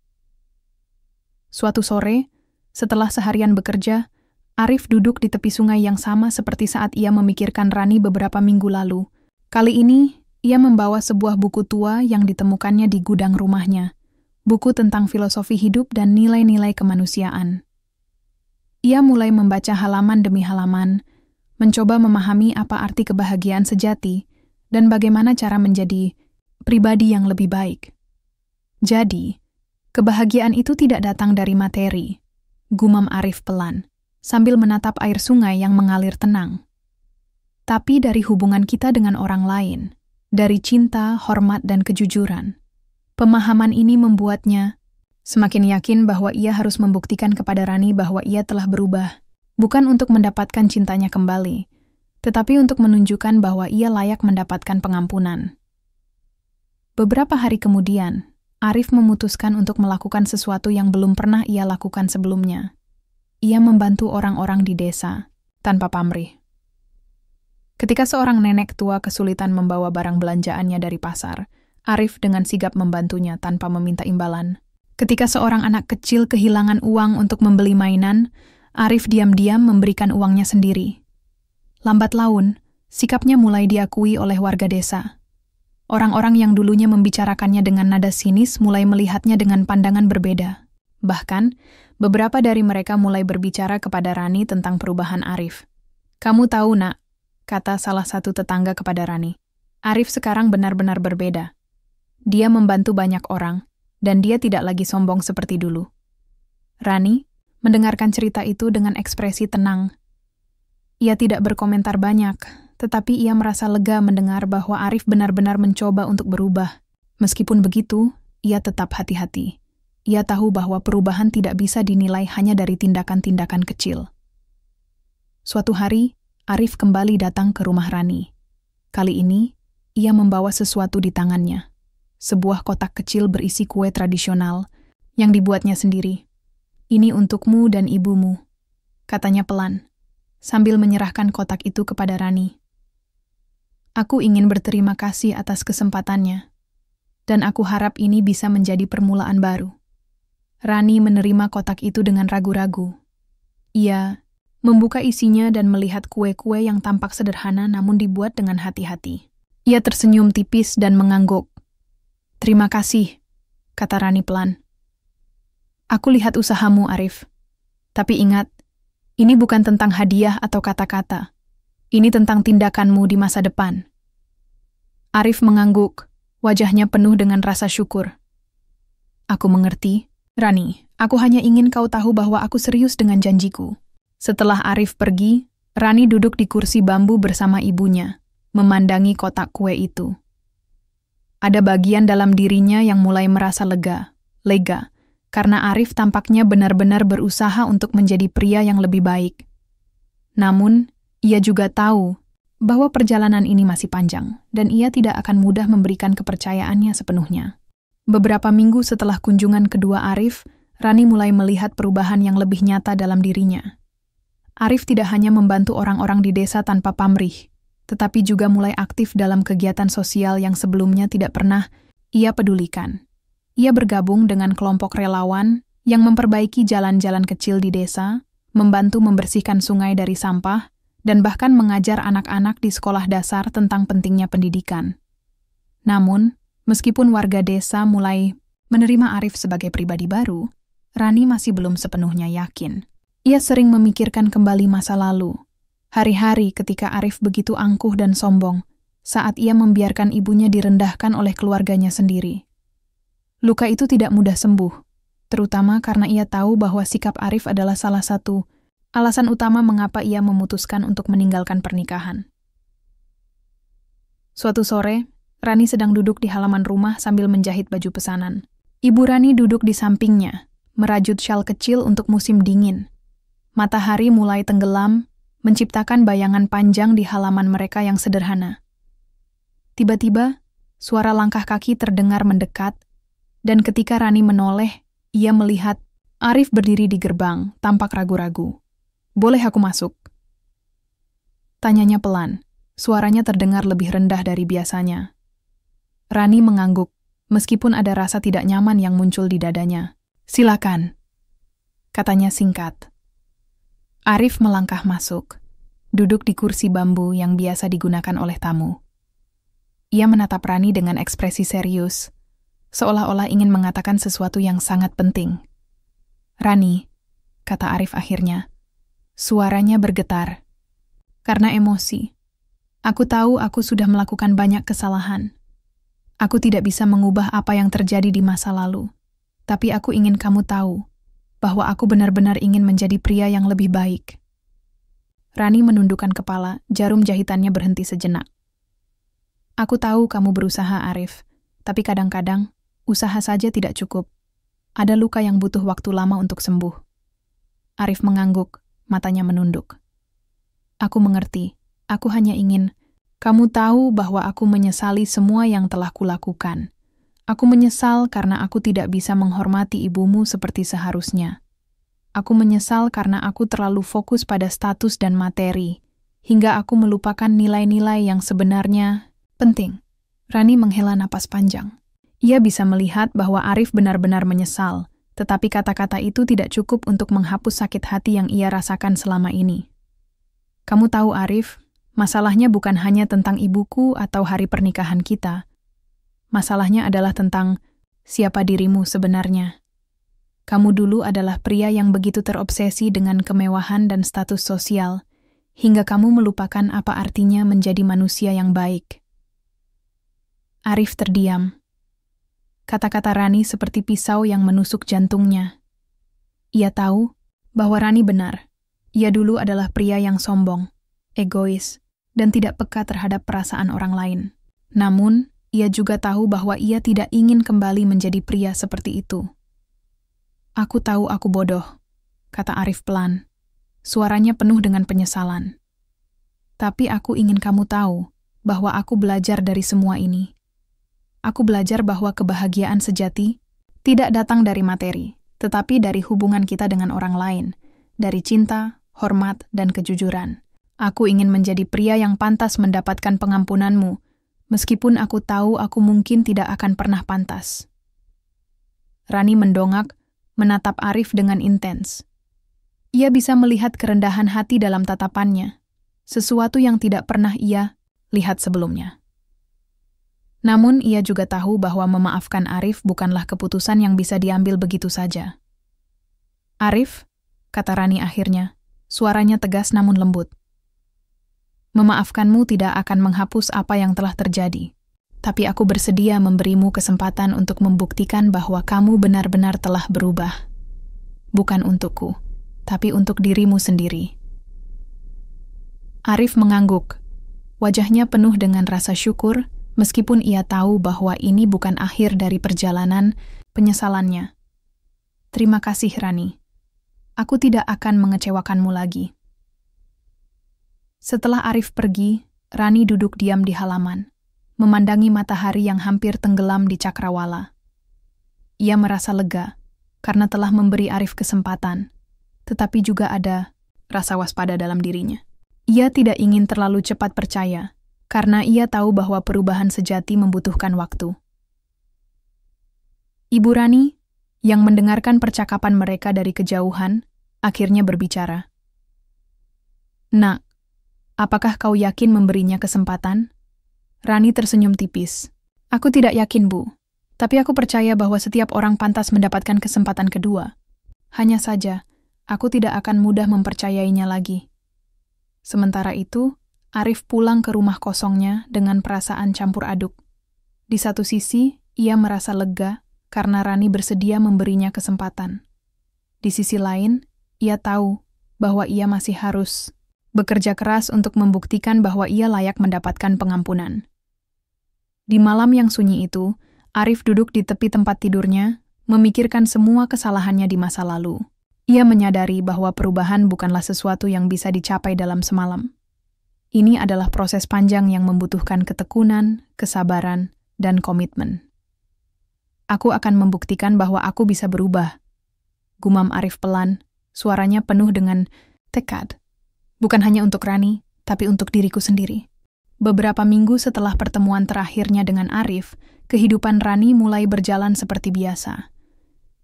Suatu sore, setelah seharian bekerja, Arif duduk di tepi sungai yang sama seperti saat ia memikirkan Rani beberapa minggu lalu. Kali ini, ia membawa sebuah buku tua yang ditemukannya di gudang rumahnya. Buku tentang filosofi hidup dan nilai-nilai kemanusiaan. Ia mulai membaca halaman demi halaman, mencoba memahami apa arti kebahagiaan sejati, dan bagaimana cara menjadi pribadi yang lebih baik. Jadi, kebahagiaan itu tidak datang dari materi, gumam Arif pelan, sambil menatap air sungai yang mengalir tenang. Tapi dari hubungan kita dengan orang lain, dari cinta, hormat, dan kejujuran. Pemahaman ini membuatnya semakin yakin bahwa ia harus membuktikan kepada Rani bahwa ia telah berubah, bukan untuk mendapatkan cintanya kembali, tetapi untuk menunjukkan bahwa ia layak mendapatkan pengampunan. Beberapa hari kemudian, Arif memutuskan untuk melakukan sesuatu yang belum pernah ia lakukan sebelumnya. Ia membantu orang-orang di desa, tanpa pamrih. Ketika seorang nenek tua kesulitan membawa barang belanjaannya dari pasar, Arif dengan sigap membantunya tanpa meminta imbalan. Ketika seorang anak kecil kehilangan uang untuk membeli mainan, Arif diam-diam memberikan uangnya sendiri. Lambat laun, sikapnya mulai diakui oleh warga desa. Orang-orang yang dulunya membicarakannya dengan nada sinis mulai melihatnya dengan pandangan berbeda. Bahkan, beberapa dari mereka mulai berbicara kepada Rani tentang perubahan Arif. "Kamu tahu, Nak," kata salah satu tetangga kepada Rani, "Arif sekarang benar-benar berbeda. Dia membantu banyak orang, dan dia tidak lagi sombong seperti dulu." Rani mendengarkan cerita itu dengan ekspresi tenang. Ia tidak berkomentar banyak, tetapi ia merasa lega mendengar bahwa Arif benar-benar mencoba untuk berubah. Meskipun begitu, ia tetap hati-hati. Ia tahu bahwa perubahan tidak bisa dinilai hanya dari tindakan-tindakan kecil. Suatu hari, Arif kembali datang ke rumah Rani. Kali ini, ia membawa sesuatu di tangannya. Sebuah kotak kecil berisi kue tradisional yang dibuatnya sendiri. "Ini untukmu dan ibumu," katanya pelan, sambil menyerahkan kotak itu kepada Rani. "Aku ingin berterima kasih atas kesempatannya, dan aku harap ini bisa menjadi permulaan baru." Rani menerima kotak itu dengan ragu-ragu. Ia membuka isinya dan melihat kue-kue yang tampak sederhana namun dibuat dengan hati-hati. Ia tersenyum tipis dan mengangguk. "Terima kasih," kata Rani pelan. "Aku lihat usahamu, Arif. Tapi ingat, ini bukan tentang hadiah atau kata-kata. Ini tentang tindakanmu di masa depan." Arif mengangguk, wajahnya penuh dengan rasa syukur. "Aku mengerti, Rani. Aku hanya ingin kau tahu bahwa aku serius dengan janjiku." Setelah Arif pergi, Rani duduk di kursi bambu bersama ibunya, memandangi kotak kue itu. Ada bagian dalam dirinya yang mulai merasa lega, karena Arif tampaknya benar-benar berusaha untuk menjadi pria yang lebih baik. Namun, ia juga tahu bahwa perjalanan ini masih panjang, dan ia tidak akan mudah memberikan kepercayaannya sepenuhnya. Beberapa minggu setelah kunjungan kedua Arif, Rani mulai melihat perubahan yang lebih nyata dalam dirinya. Arif tidak hanya membantu orang-orang di desa tanpa pamrih, tetapi juga mulai aktif dalam kegiatan sosial yang sebelumnya tidak pernah ia pedulikan. Ia bergabung dengan kelompok relawan yang memperbaiki jalan-jalan kecil di desa, membantu membersihkan sungai dari sampah, dan bahkan mengajar anak-anak di sekolah dasar tentang pentingnya pendidikan. Namun, meskipun warga desa mulai menerima Arif sebagai pribadi baru, Rani masih belum sepenuhnya yakin. Ia sering memikirkan kembali masa lalu, hari-hari ketika Arif begitu angkuh dan sombong, saat ia membiarkan ibunya direndahkan oleh keluarganya sendiri. Luka itu tidak mudah sembuh, terutama karena ia tahu bahwa sikap Arif adalah salah satu alasan utama mengapa ia memutuskan untuk meninggalkan pernikahan. Suatu sore, Rani sedang duduk di halaman rumah sambil menjahit baju pesanan. Ibu Rani duduk di sampingnya, merajut syal kecil untuk musim dingin. Matahari mulai tenggelam, menciptakan bayangan panjang di halaman mereka yang sederhana. Tiba-tiba, suara langkah kaki terdengar mendekat, dan ketika Rani menoleh, ia melihat Arif berdiri di gerbang, tampak ragu-ragu. "Boleh aku masuk?" Tanyanya pelan, suaranya terdengar lebih rendah dari biasanya. Rani mengangguk, meskipun ada rasa tidak nyaman yang muncul di dadanya. "Silakan," katanya singkat. Arif melangkah masuk, duduk di kursi bambu yang biasa digunakan oleh tamu. Ia menatap Rani dengan ekspresi serius, seolah-olah ingin mengatakan sesuatu yang sangat penting. "Rani," kata Arif akhirnya. Suaranya bergetar. Karena emosi. Aku tahu aku sudah melakukan banyak kesalahan. Aku tidak bisa mengubah apa yang terjadi di masa lalu. Tapi aku ingin kamu tahu bahwa aku benar-benar ingin menjadi pria yang lebih baik. Rani menundukkan kepala, jarum jahitannya berhenti sejenak. Aku tahu kamu berusaha, Arif, tapi kadang-kadang usaha saja tidak cukup. Ada luka yang butuh waktu lama untuk sembuh. Arif mengangguk, matanya menunduk. Aku mengerti. Aku hanya ingin kamu tahu bahwa aku menyesali semua yang telah kulakukan. Aku menyesal karena aku tidak bisa menghormati ibumu seperti seharusnya. Aku menyesal karena aku terlalu fokus pada status dan materi, hingga aku melupakan nilai-nilai yang sebenarnya penting. Rani menghela napas panjang. Ia bisa melihat bahwa Arif benar-benar menyesal, tetapi kata-kata itu tidak cukup untuk menghapus sakit hati yang ia rasakan selama ini. Kamu tahu, Arif, masalahnya bukan hanya tentang ibuku atau hari pernikahan kita. Masalahnya adalah tentang siapa dirimu sebenarnya. Kamu dulu adalah pria yang begitu terobsesi dengan kemewahan dan status sosial, hingga kamu melupakan apa artinya menjadi manusia yang baik. Arif terdiam. Kata-kata Rani seperti pisau yang menusuk jantungnya. Ia tahu bahwa Rani benar. Ia dulu adalah pria yang sombong, egois, dan tidak peka terhadap perasaan orang lain. Namun, ia juga tahu bahwa ia tidak ingin kembali menjadi pria seperti itu. Aku tahu aku bodoh, kata Arif pelan. Suaranya penuh dengan penyesalan. Tapi aku ingin kamu tahu bahwa aku belajar dari semua ini. Aku belajar bahwa kebahagiaan sejati tidak datang dari materi, tetapi dari hubungan kita dengan orang lain, dari cinta, hormat, dan kejujuran. Aku ingin menjadi pria yang pantas mendapatkan pengampunanmu, meskipun aku tahu aku mungkin tidak akan pernah pantas. Rani mendongak, menatap Arif dengan intens. Ia bisa melihat kerendahan hati dalam tatapannya, sesuatu yang tidak pernah ia lihat sebelumnya. Namun ia juga tahu bahwa memaafkan Arif bukanlah keputusan yang bisa diambil begitu saja. Arif, kata Rani akhirnya, suaranya tegas namun lembut. Memaafkanmu tidak akan menghapus apa yang telah terjadi, tapi aku bersedia memberimu kesempatan untuk membuktikan bahwa kamu benar-benar telah berubah. Bukan untukku, tapi untuk dirimu sendiri. Arif mengangguk. Wajahnya penuh dengan rasa syukur, meskipun ia tahu bahwa ini bukan akhir dari perjalanan penyesalannya. Terima kasih, Rani. Aku tidak akan mengecewakanmu lagi. Setelah Arif pergi, Rani duduk diam di halaman, memandangi matahari yang hampir tenggelam di cakrawala. Ia merasa lega, karena telah memberi Arif kesempatan, tetapi juga ada rasa waspada dalam dirinya. Ia tidak ingin terlalu cepat percaya, karena ia tahu bahwa perubahan sejati membutuhkan waktu. Ibu Rani, yang mendengarkan percakapan mereka dari kejauhan, akhirnya berbicara. Nak, apakah kau yakin memberinya kesempatan? Rani tersenyum tipis. Aku tidak yakin, Bu. Tapi aku percaya bahwa setiap orang pantas mendapatkan kesempatan kedua. Hanya saja, aku tidak akan mudah mempercayainya lagi. Sementara itu, Arif pulang ke rumah kosongnya dengan perasaan campur aduk. Di satu sisi, ia merasa lega karena Rani bersedia memberinya kesempatan. Di sisi lain, ia tahu bahwa ia masih harus bekerja keras untuk membuktikan bahwa ia layak mendapatkan pengampunan. Di malam yang sunyi itu, Arif duduk di tepi tempat tidurnya, memikirkan semua kesalahannya di masa lalu. Ia menyadari bahwa perubahan bukanlah sesuatu yang bisa dicapai dalam semalam. Ini adalah proses panjang yang membutuhkan ketekunan, kesabaran, dan komitmen. Aku akan membuktikan bahwa aku bisa berubah, gumam Arif pelan, suaranya penuh dengan tekad. Bukan hanya untuk Rani, tapi untuk diriku sendiri. Beberapa minggu setelah pertemuan terakhirnya dengan Arif, kehidupan Rani mulai berjalan seperti biasa.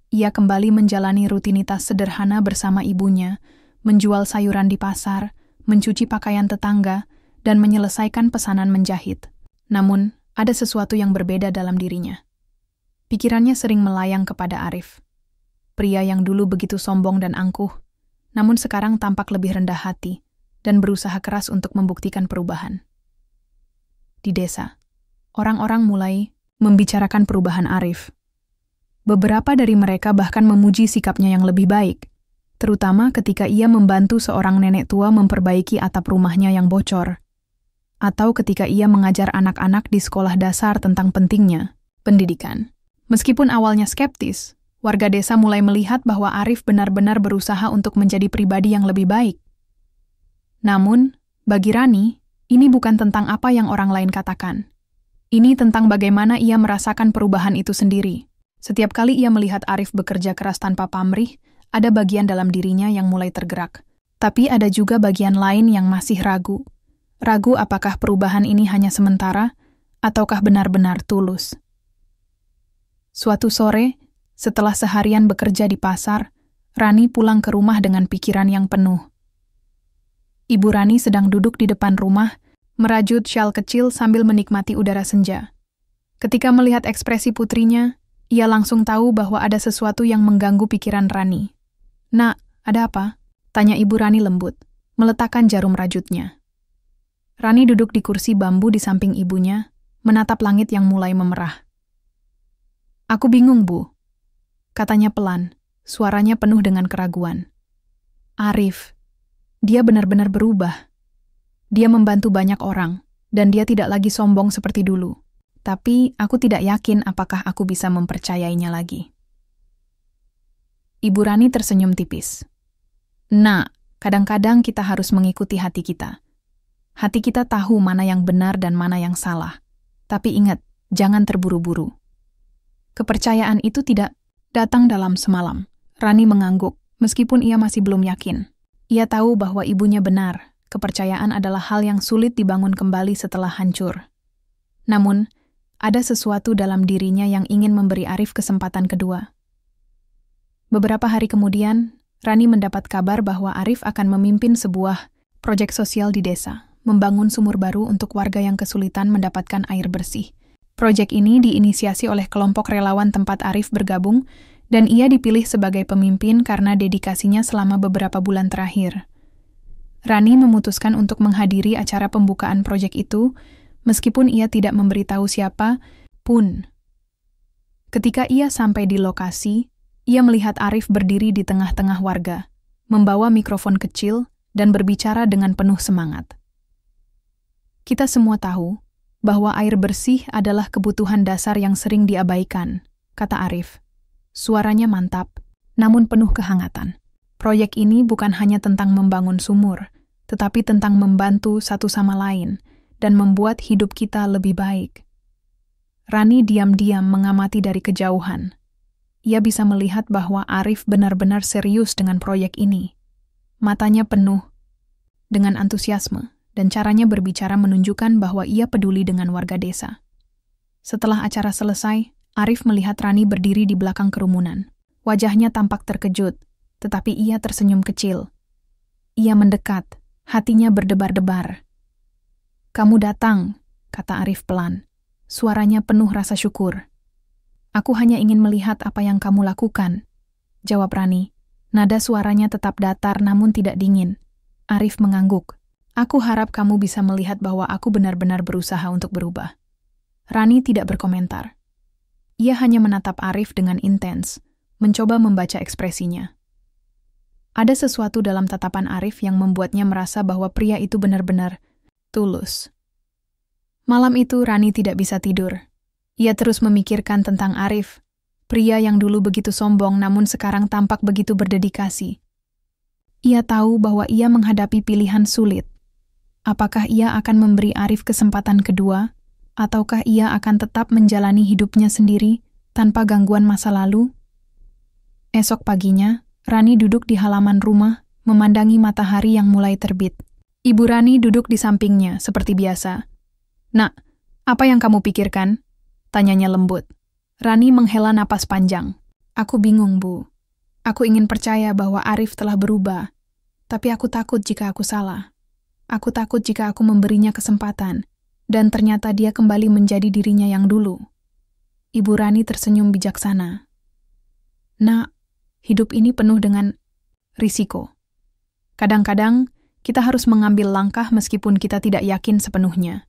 Ia kembali menjalani rutinitas sederhana bersama ibunya, menjual sayuran di pasar, mencuci pakaian tetangga, dan menyelesaikan pesanan menjahit. Namun, ada sesuatu yang berbeda dalam dirinya. Pikirannya sering melayang kepada Arif. Pria yang dulu begitu sombong dan angkuh, namun sekarang tampak lebih rendah hati dan berusaha keras untuk membuktikan perubahan. di desa. Orang-orang mulai membicarakan perubahan Arif. Beberapa dari mereka bahkan memuji sikapnya yang lebih baik, terutama ketika ia membantu seorang nenek tua memperbaiki atap rumahnya yang bocor, atau ketika ia mengajar anak-anak di sekolah dasar tentang pentingnya pendidikan. Meskipun awalnya skeptis, warga desa mulai melihat bahwa Arif benar-benar berusaha untuk menjadi pribadi yang lebih baik. Namun, bagi Rani, ini bukan tentang apa yang orang lain katakan. Ini tentang bagaimana ia merasakan perubahan itu sendiri. Setiap kali ia melihat Arif bekerja keras tanpa pamrih, ada bagian dalam dirinya yang mulai tergerak. Tapi ada juga bagian lain yang masih ragu. Ragu apakah perubahan ini hanya sementara, ataukah benar-benar tulus. Suatu sore, setelah seharian bekerja di pasar, Rani pulang ke rumah dengan pikiran yang penuh. Ibu Rani sedang duduk di depan rumah, merajut syal kecil sambil menikmati udara senja. Ketika melihat ekspresi putrinya, ia langsung tahu bahwa ada sesuatu yang mengganggu pikiran Rani. "Nak, ada apa?" tanya ibu Rani lembut, meletakkan jarum rajutnya. Rani duduk di kursi bambu di samping ibunya, menatap langit yang mulai memerah. "Aku bingung, Bu," katanya pelan, suaranya penuh dengan keraguan. "Arif, dia benar-benar berubah. Dia membantu banyak orang, dan dia tidak lagi sombong seperti dulu. Tapi aku tidak yakin apakah aku bisa mempercayainya lagi." Ibu Rani tersenyum tipis. "Nak, kadang-kadang kita harus mengikuti hati kita. Hati kita tahu mana yang benar dan mana yang salah. Tapi ingat, jangan terburu-buru." Kepercayaan itu tidak datang dalam semalam. Rani mengangguk, meskipun ia masih belum yakin. Ia tahu bahwa ibunya benar. Kepercayaan adalah hal yang sulit dibangun kembali setelah hancur. Namun, ada sesuatu dalam dirinya yang ingin memberi Arif kesempatan kedua. Beberapa hari kemudian, Rani mendapat kabar bahwa Arif akan memimpin sebuah proyek sosial di desa, membangun sumur baru untuk warga yang kesulitan mendapatkan air bersih. Proyek ini diinisiasi oleh kelompok relawan tempat Arif bergabung, dan ia dipilih sebagai pemimpin karena dedikasinya selama beberapa bulan terakhir. Rani memutuskan untuk menghadiri acara pembukaan proyek itu, meskipun ia tidak memberitahu siapa pun. Ketika ia sampai di lokasi, ia melihat Arif berdiri di tengah-tengah warga, membawa mikrofon kecil dan berbicara dengan penuh semangat. "Kita semua tahu bahwa air bersih adalah kebutuhan dasar yang sering diabaikan," kata Arif. Suaranya mantap, namun penuh kehangatan. "Proyek ini bukan hanya tentang membangun sumur, tetapi tentang membantu satu sama lain dan membuat hidup kita lebih baik." Rani diam-diam mengamati dari kejauhan. Ia bisa melihat bahwa Arif benar-benar serius dengan proyek ini. Matanya penuh dengan antusiasme, dan caranya berbicara menunjukkan bahwa ia peduli dengan warga desa. Setelah acara selesai, Arif melihat Rani berdiri di belakang kerumunan. Wajahnya tampak terkejut, tetapi ia tersenyum kecil. Ia mendekat, hatinya berdebar-debar. "Kamu datang," kata Arif pelan. Suaranya penuh rasa syukur. "Aku hanya ingin melihat apa yang kamu lakukan," jawab Rani. Nada suaranya tetap datar namun tidak dingin. Arif mengangguk. "Aku harap kamu bisa melihat bahwa aku benar-benar berusaha untuk berubah." Rani tidak berkomentar. Ia hanya menatap Arif dengan intens, mencoba membaca ekspresinya. Ada sesuatu dalam tatapan Arif yang membuatnya merasa bahwa pria itu benar-benar tulus. Malam itu Rani tidak bisa tidur. Ia terus memikirkan tentang Arif, pria yang dulu begitu sombong namun sekarang tampak begitu berdedikasi. Ia tahu bahwa ia menghadapi pilihan sulit. Apakah ia akan memberi Arif kesempatan kedua, ataukah ia akan tetap menjalani hidupnya sendiri tanpa gangguan masa lalu? Esok paginya, Rani duduk di halaman rumah, memandangi matahari yang mulai terbit. Ibu Rani duduk di sampingnya, seperti biasa. "Nak, apa yang kamu pikirkan?" tanyanya lembut. Rani menghela napas panjang. "Aku bingung, Bu. Aku ingin percaya bahwa Arif telah berubah, tapi aku takut jika aku salah. Aku takut jika aku memberinya kesempatan, dan ternyata dia kembali menjadi dirinya yang dulu." Ibu Rani tersenyum bijaksana. "Nak, hidup ini penuh dengan risiko. Kadang-kadang kita harus mengambil langkah meskipun kita tidak yakin sepenuhnya.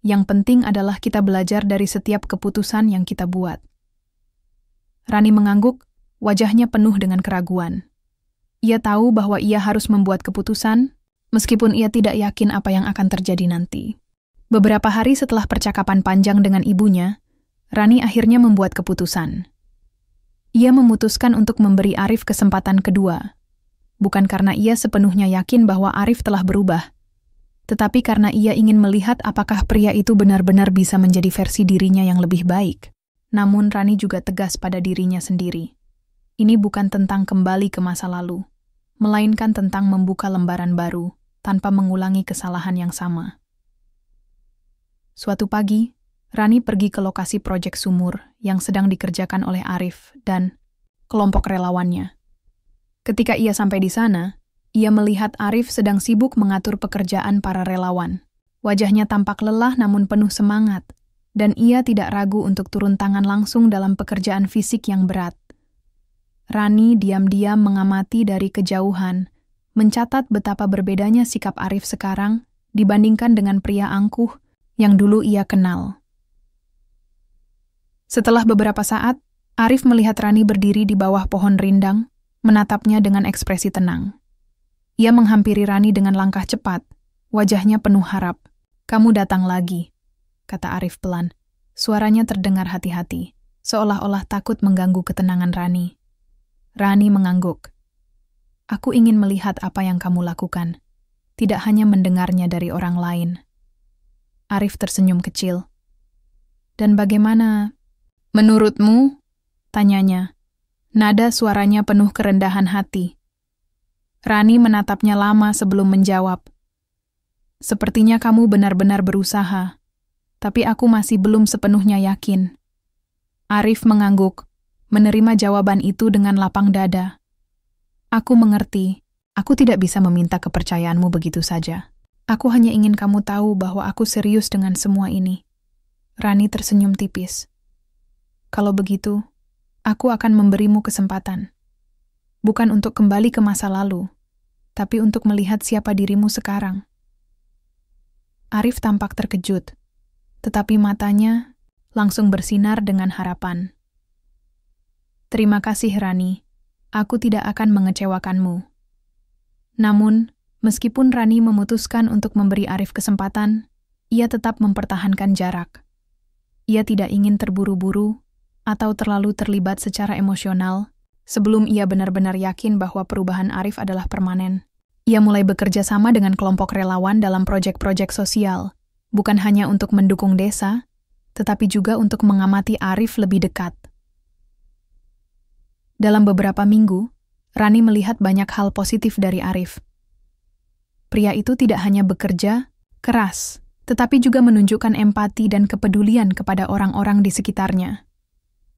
Yang penting adalah kita belajar dari setiap keputusan yang kita buat. Rani mengangguk, wajahnya penuh dengan keraguan. Ia tahu bahwa ia harus membuat keputusan, meskipun ia tidak yakin apa yang akan terjadi nanti. Beberapa hari setelah percakapan panjang dengan ibunya, Rani akhirnya membuat keputusan. Ia memutuskan untuk memberi Arif kesempatan kedua, bukan karena ia sepenuhnya yakin bahwa Arif telah berubah, tetapi karena ia ingin melihat apakah pria itu benar-benar bisa menjadi versi dirinya yang lebih baik. Namun Rani juga tegas pada dirinya sendiri. Ini bukan tentang kembali ke masa lalu, melainkan tentang membuka lembaran baru tanpa mengulangi kesalahan yang sama. Suatu pagi, Rani pergi ke lokasi proyek sumur yang sedang dikerjakan oleh Arif dan kelompok relawannya. Ketika ia sampai di sana, ia melihat Arif sedang sibuk mengatur pekerjaan para relawan. Wajahnya tampak lelah namun penuh semangat, dan ia tidak ragu untuk turun tangan langsung dalam pekerjaan fisik yang berat. Rani diam-diam mengamati dari kejauhan, mencatat betapa berbedanya sikap Arif sekarang dibandingkan dengan pria angkuh yang dulu ia kenal. Setelah beberapa saat, Arif melihat Rani berdiri di bawah pohon rindang, menatapnya dengan ekspresi tenang. Ia menghampiri Rani dengan langkah cepat, wajahnya penuh harap. "Kamu datang lagi," kata Arif pelan. Suaranya terdengar hati-hati, seolah-olah takut mengganggu ketenangan Rani. Rani mengangguk. "Aku ingin melihat apa yang kamu lakukan, tidak hanya mendengarnya dari orang lain." Arif tersenyum kecil. "Dan bagaimana menurutmu?" tanyanya. Nada suaranya penuh kerendahan hati. Rani menatapnya lama sebelum menjawab. "Sepertinya kamu benar-benar berusaha, tapi aku masih belum sepenuhnya yakin." Arif mengangguk, menerima jawaban itu dengan lapang dada. "Aku mengerti, aku tidak bisa meminta kepercayaanmu begitu saja. Aku hanya ingin kamu tahu bahwa aku serius dengan semua ini." Rani tersenyum tipis. "Kalau begitu, aku akan memberimu kesempatan. Bukan untuk kembali ke masa lalu, tapi untuk melihat siapa dirimu sekarang." Arif tampak terkejut, tetapi matanya langsung bersinar dengan harapan. "Terima kasih, Rani. Aku tidak akan mengecewakanmu." Namun, meskipun Rani memutuskan untuk memberi Arif kesempatan, ia tetap mempertahankan jarak. Ia tidak ingin terburu-buru atau terlalu terlibat secara emosional sebelum ia benar-benar yakin bahwa perubahan Arif adalah permanen. Ia mulai bekerja sama dengan kelompok relawan dalam proyek-proyek sosial, bukan hanya untuk mendukung desa, tetapi juga untuk mengamati Arif lebih dekat. Dalam beberapa minggu, Rani melihat banyak hal positif dari Arif. Pria itu tidak hanya bekerja keras, tetapi juga menunjukkan empati dan kepedulian kepada orang-orang di sekitarnya.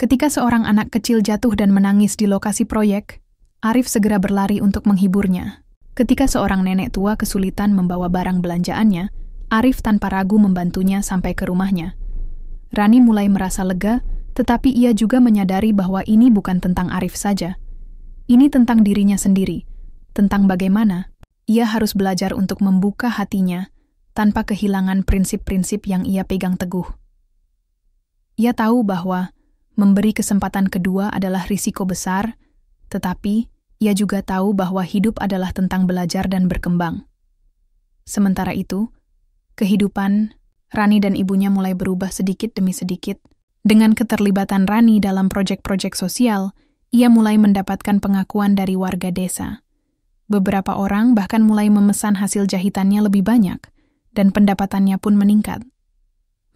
Ketika seorang anak kecil jatuh dan menangis di lokasi proyek, Arif segera berlari untuk menghiburnya. Ketika seorang nenek tua kesulitan membawa barang belanjaannya, Arif tanpa ragu membantunya sampai ke rumahnya. Rani mulai merasa lega, tetapi ia juga menyadari bahwa ini bukan tentang Arif saja. Ini tentang dirinya sendiri, tentang bagaimana ia harus belajar untuk membuka hatinya tanpa kehilangan prinsip-prinsip yang ia pegang teguh. Ia tahu bahwa memberi kesempatan kedua adalah risiko besar, tetapi ia juga tahu bahwa hidup adalah tentang belajar dan berkembang. Sementara itu, kehidupan Rani dan ibunya mulai berubah sedikit demi sedikit. Dengan keterlibatan Rani dalam proyek-proyek sosial, ia mulai mendapatkan pengakuan dari warga desa. Beberapa orang bahkan mulai memesan hasil jahitannya lebih banyak, dan pendapatannya pun meningkat.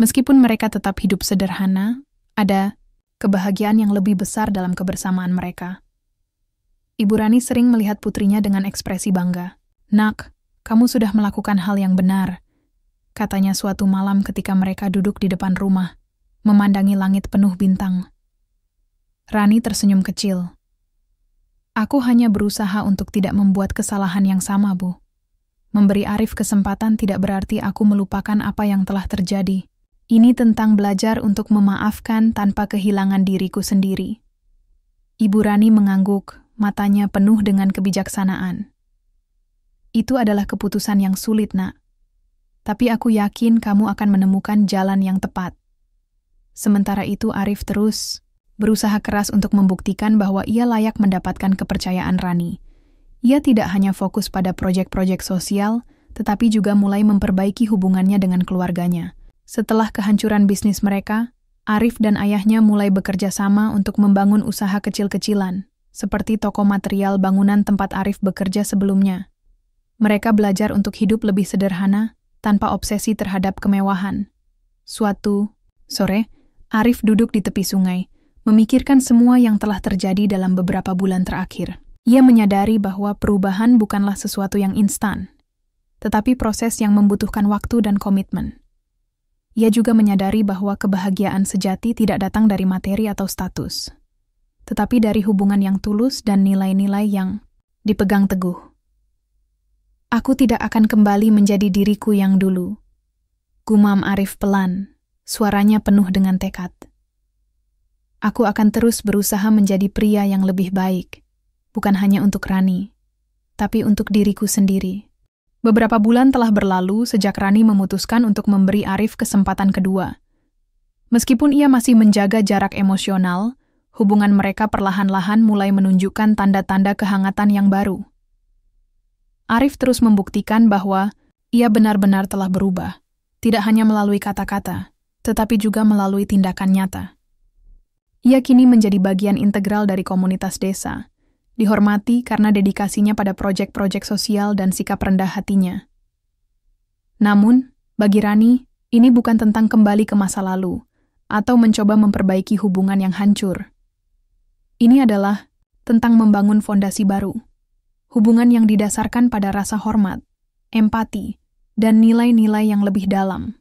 Meskipun mereka tetap hidup sederhana, ada kebahagiaan yang lebih besar dalam kebersamaan mereka. Ibu Rani sering melihat putrinya dengan ekspresi bangga. "Nak, kamu sudah melakukan hal yang benar," katanya suatu malam ketika mereka duduk di depan rumah, memandangi langit penuh bintang. Rani tersenyum kecil. "Aku hanya berusaha untuk tidak membuat kesalahan yang sama, Bu. Memberi Arif kesempatan tidak berarti aku melupakan apa yang telah terjadi. Ini tentang belajar untuk memaafkan tanpa kehilangan diriku sendiri." Ibu Rani mengangguk, matanya penuh dengan kebijaksanaan. "Itu adalah keputusan yang sulit, Nak. Tapi aku yakin kamu akan menemukan jalan yang tepat. Sementara itu Arif terus berusaha keras untuk membuktikan bahwa ia layak mendapatkan kepercayaan Rani. Ia tidak hanya fokus pada proyek-proyek sosial, tetapi juga mulai memperbaiki hubungannya dengan keluarganya. Setelah kehancuran bisnis mereka, Arif dan ayahnya mulai bekerja sama untuk membangun usaha kecil-kecilan, seperti toko material bangunan tempat Arif bekerja sebelumnya. Mereka belajar untuk hidup lebih sederhana, tanpa obsesi terhadap kemewahan. Suatu sore, Arif duduk di tepi sungai, memikirkan semua yang telah terjadi dalam beberapa bulan terakhir. Ia menyadari bahwa perubahan bukanlah sesuatu yang instan, tetapi proses yang membutuhkan waktu dan komitmen. Ia juga menyadari bahwa kebahagiaan sejati tidak datang dari materi atau status, tetapi dari hubungan yang tulus dan nilai-nilai yang dipegang teguh. Aku tidak akan kembali menjadi diriku yang dulu, gumam Arif pelan, suaranya penuh dengan tekad. Aku akan terus berusaha menjadi pria yang lebih baik, bukan hanya untuk Rani, tapi untuk diriku sendiri. Beberapa bulan telah berlalu sejak Rani memutuskan untuk memberi Arif kesempatan kedua. Meskipun ia masih menjaga jarak emosional, hubungan mereka perlahan-lahan mulai menunjukkan tanda-tanda kehangatan yang baru. Arif terus membuktikan bahwa ia benar-benar telah berubah, tidak hanya melalui kata-kata, tetapi juga melalui tindakan nyata. Ia kini menjadi bagian integral dari komunitas desa, dihormati karena dedikasinya pada proyek-proyek sosial dan sikap rendah hatinya. Namun, bagi Rani, ini bukan tentang kembali ke masa lalu, atau mencoba memperbaiki hubungan yang hancur. Ini adalah tentang membangun fondasi baru. Hubungan yang didasarkan pada rasa hormat, empati, dan nilai-nilai yang lebih dalam.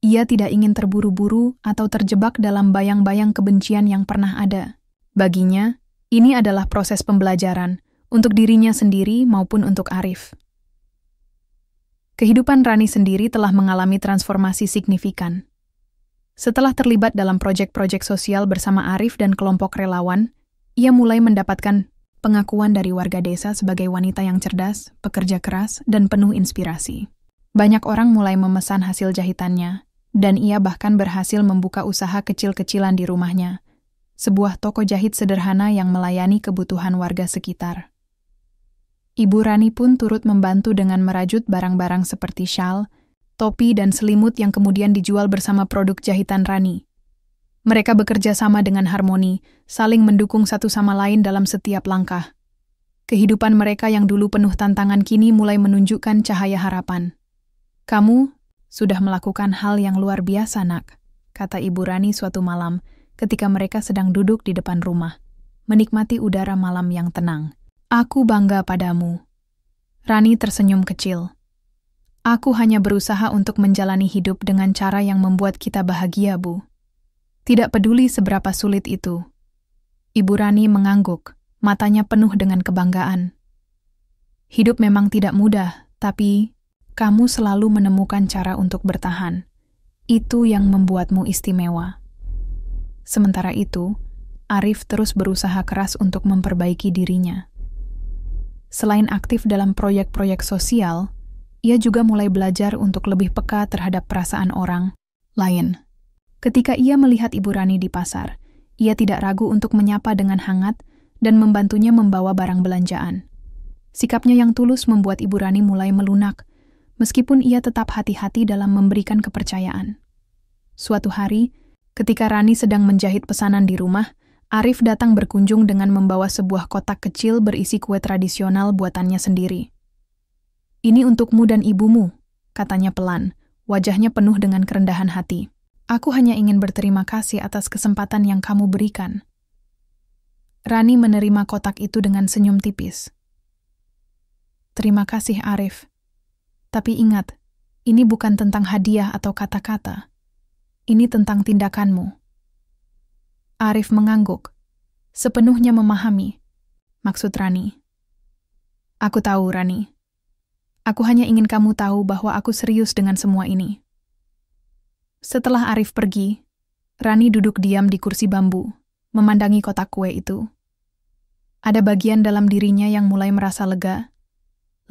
Ia tidak ingin terburu-buru atau terjebak dalam bayang-bayang kebencian yang pernah ada. Baginya, ini adalah proses pembelajaran untuk dirinya sendiri maupun untuk Arif. Kehidupan Rani sendiri telah mengalami transformasi signifikan. Setelah terlibat dalam proyek-proyek sosial bersama Arif dan kelompok relawan, ia mulai mendapatkan pengakuan dari warga desa sebagai wanita yang cerdas, pekerja keras, dan penuh inspirasi. Banyak orang mulai memesan hasil jahitannya, dan ia bahkan berhasil membuka usaha kecil-kecilan di rumahnya, sebuah toko jahit sederhana yang melayani kebutuhan warga sekitar. Ibu Rani pun turut membantu dengan merajut barang-barang seperti syal, topi, dan selimut yang kemudian dijual bersama produk jahitan Rani. Mereka bekerja sama dengan harmoni, saling mendukung satu sama lain dalam setiap langkah. Kehidupan mereka yang dulu penuh tantangan kini mulai menunjukkan cahaya harapan. "Kamu sudah melakukan hal yang luar biasa, Nak," kata Ibu Rani suatu malam ketika mereka sedang duduk di depan rumah, menikmati udara malam yang tenang. "Aku bangga padamu." Rani tersenyum kecil. "Aku hanya berusaha untuk menjalani hidup dengan cara yang membuat kita bahagia, Bu. Tidak peduli seberapa sulit itu." Ibu Rani mengangguk, matanya penuh dengan kebanggaan. "Hidup memang tidak mudah, tapi kamu selalu menemukan cara untuk bertahan. Itu yang membuatmu istimewa." Sementara itu, Arif terus berusaha keras untuk memperbaiki dirinya. Selain aktif dalam proyek-proyek sosial, ia juga mulai belajar untuk lebih peka terhadap perasaan orang lain. Ketika ia melihat Ibu Rani di pasar, ia tidak ragu untuk menyapa dengan hangat dan membantunya membawa barang belanjaan. Sikapnya yang tulus membuat Ibu Rani mulai melunak, meskipun ia tetap hati-hati dalam memberikan kepercayaan. Suatu hari, ketika Rani sedang menjahit pesanan di rumah, Arif datang berkunjung dengan membawa sebuah kotak kecil berisi kue tradisional buatannya sendiri. "Ini untukmu dan ibumu," katanya pelan, wajahnya penuh dengan kerendahan hati. "Aku hanya ingin berterima kasih atas kesempatan yang kamu berikan." Rani menerima kotak itu dengan senyum tipis. "Terima kasih, Arif. Tapi ingat, ini bukan tentang hadiah atau kata-kata. Ini tentang tindakanmu." Arif mengangguk, sepenuhnya memahami maksud Rani. "Aku tahu, Rani. Aku hanya ingin kamu tahu bahwa aku serius dengan semua ini." Setelah Arif pergi, Rani duduk diam di kursi bambu, memandangi kotak kue itu. Ada bagian dalam dirinya yang mulai merasa lega.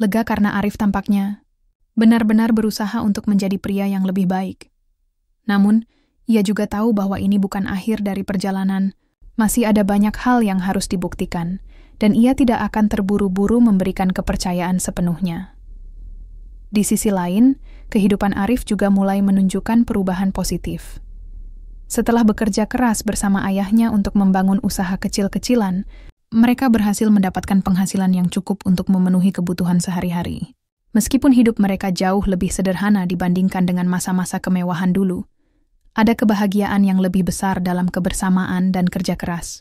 Lega karena Arif tampaknya benar-benar berusaha untuk menjadi pria yang lebih baik. Namun, ia juga tahu bahwa ini bukan akhir dari perjalanan. Masih ada banyak hal yang harus dibuktikan, dan ia tidak akan terburu-buru memberikan kepercayaan sepenuhnya. Di sisi lain, kehidupan Arif juga mulai menunjukkan perubahan positif. Setelah bekerja keras bersama ayahnya untuk membangun usaha kecil-kecilan, mereka berhasil mendapatkan penghasilan yang cukup untuk memenuhi kebutuhan sehari-hari. Meskipun hidup mereka jauh lebih sederhana dibandingkan dengan masa-masa kemewahan dulu, ada kebahagiaan yang lebih besar dalam kebersamaan dan kerja keras.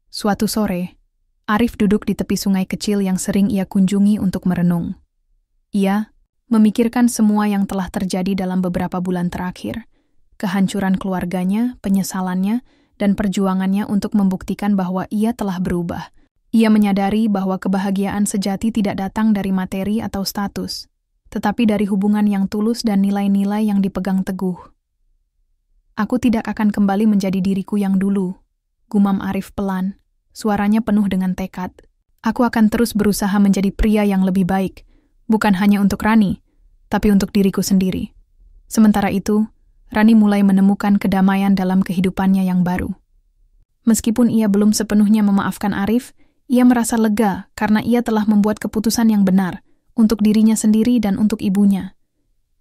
Suatu sore, Arif duduk di tepi sungai kecil yang sering ia kunjungi untuk merenung. Ia memikirkan semua yang telah terjadi dalam beberapa bulan terakhir, kehancuran keluarganya, penyesalannya, dan perjuangannya untuk membuktikan bahwa ia telah berubah. Ia menyadari bahwa kebahagiaan sejati tidak datang dari materi atau status, tetapi dari hubungan yang tulus dan nilai-nilai yang dipegang teguh. Aku tidak akan kembali menjadi diriku yang dulu, gumam Arif pelan, suaranya penuh dengan tekad. Aku akan terus berusaha menjadi pria yang lebih baik, bukan hanya untuk Rani, tapi untuk diriku sendiri. Sementara itu, Rani mulai menemukan kedamaian dalam kehidupannya yang baru. Meskipun ia belum sepenuhnya memaafkan Arif, ia merasa lega karena ia telah membuat keputusan yang benar untuk dirinya sendiri dan untuk ibunya.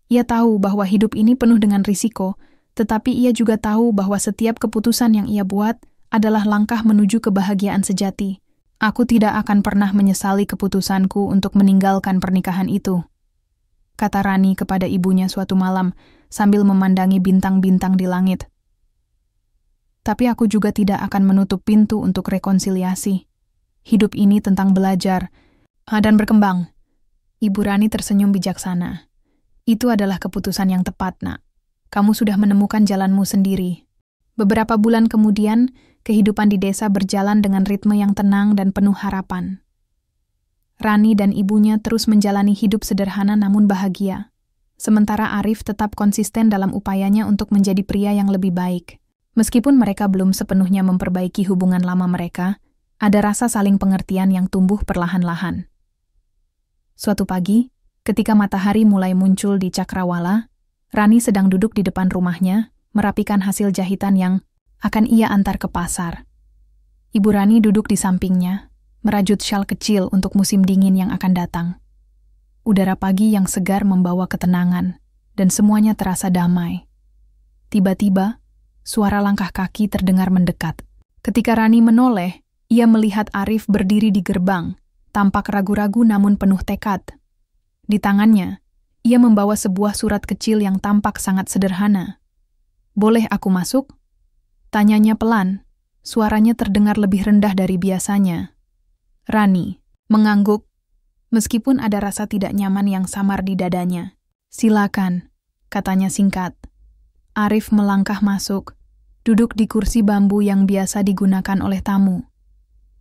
Ia tahu bahwa hidup ini penuh dengan risiko, tetapi ia juga tahu bahwa setiap keputusan yang ia buat adalah langkah menuju kebahagiaan sejati. Aku tidak akan pernah menyesali keputusanku untuk meninggalkan pernikahan itu, kata Rani kepada ibunya suatu malam sambil memandangi bintang-bintang di langit. Tapi aku juga tidak akan menutup pintu untuk rekonsiliasi. Hidup ini tentang belajar dan berkembang. Ibu Rani tersenyum bijaksana. Itu adalah keputusan yang tepat, Nak. Kamu sudah menemukan jalanmu sendiri. Beberapa bulan kemudian, kehidupan di desa berjalan dengan ritme yang tenang dan penuh harapan. Rani dan ibunya terus menjalani hidup sederhana namun bahagia. Sementara Arif tetap konsisten dalam upayanya untuk menjadi pria yang lebih baik. Meskipun mereka belum sepenuhnya memperbaiki hubungan lama mereka, ada rasa saling pengertian yang tumbuh perlahan-lahan. Suatu pagi, ketika matahari mulai muncul di Cakrawala, Rani sedang duduk di depan rumahnya, merapikan hasil jahitan yang akan ia antar ke pasar. Ibu Rani duduk di sampingnya, merajut syal kecil untuk musim dingin yang akan datang. Udara pagi yang segar membawa ketenangan, dan semuanya terasa damai. Tiba-tiba, suara langkah kaki terdengar mendekat. Ketika Rani menoleh, ia melihat Arif berdiri di gerbang, tampak ragu-ragu namun penuh tekad. Di tangannya, ia membawa sebuah surat kecil yang tampak sangat sederhana. "Boleh aku masuk?" Tanyanya pelan, suaranya terdengar lebih rendah dari biasanya. Rani mengangguk, meskipun ada rasa tidak nyaman yang samar di dadanya. "Silakan," katanya singkat. Arif melangkah masuk, duduk di kursi bambu yang biasa digunakan oleh tamu.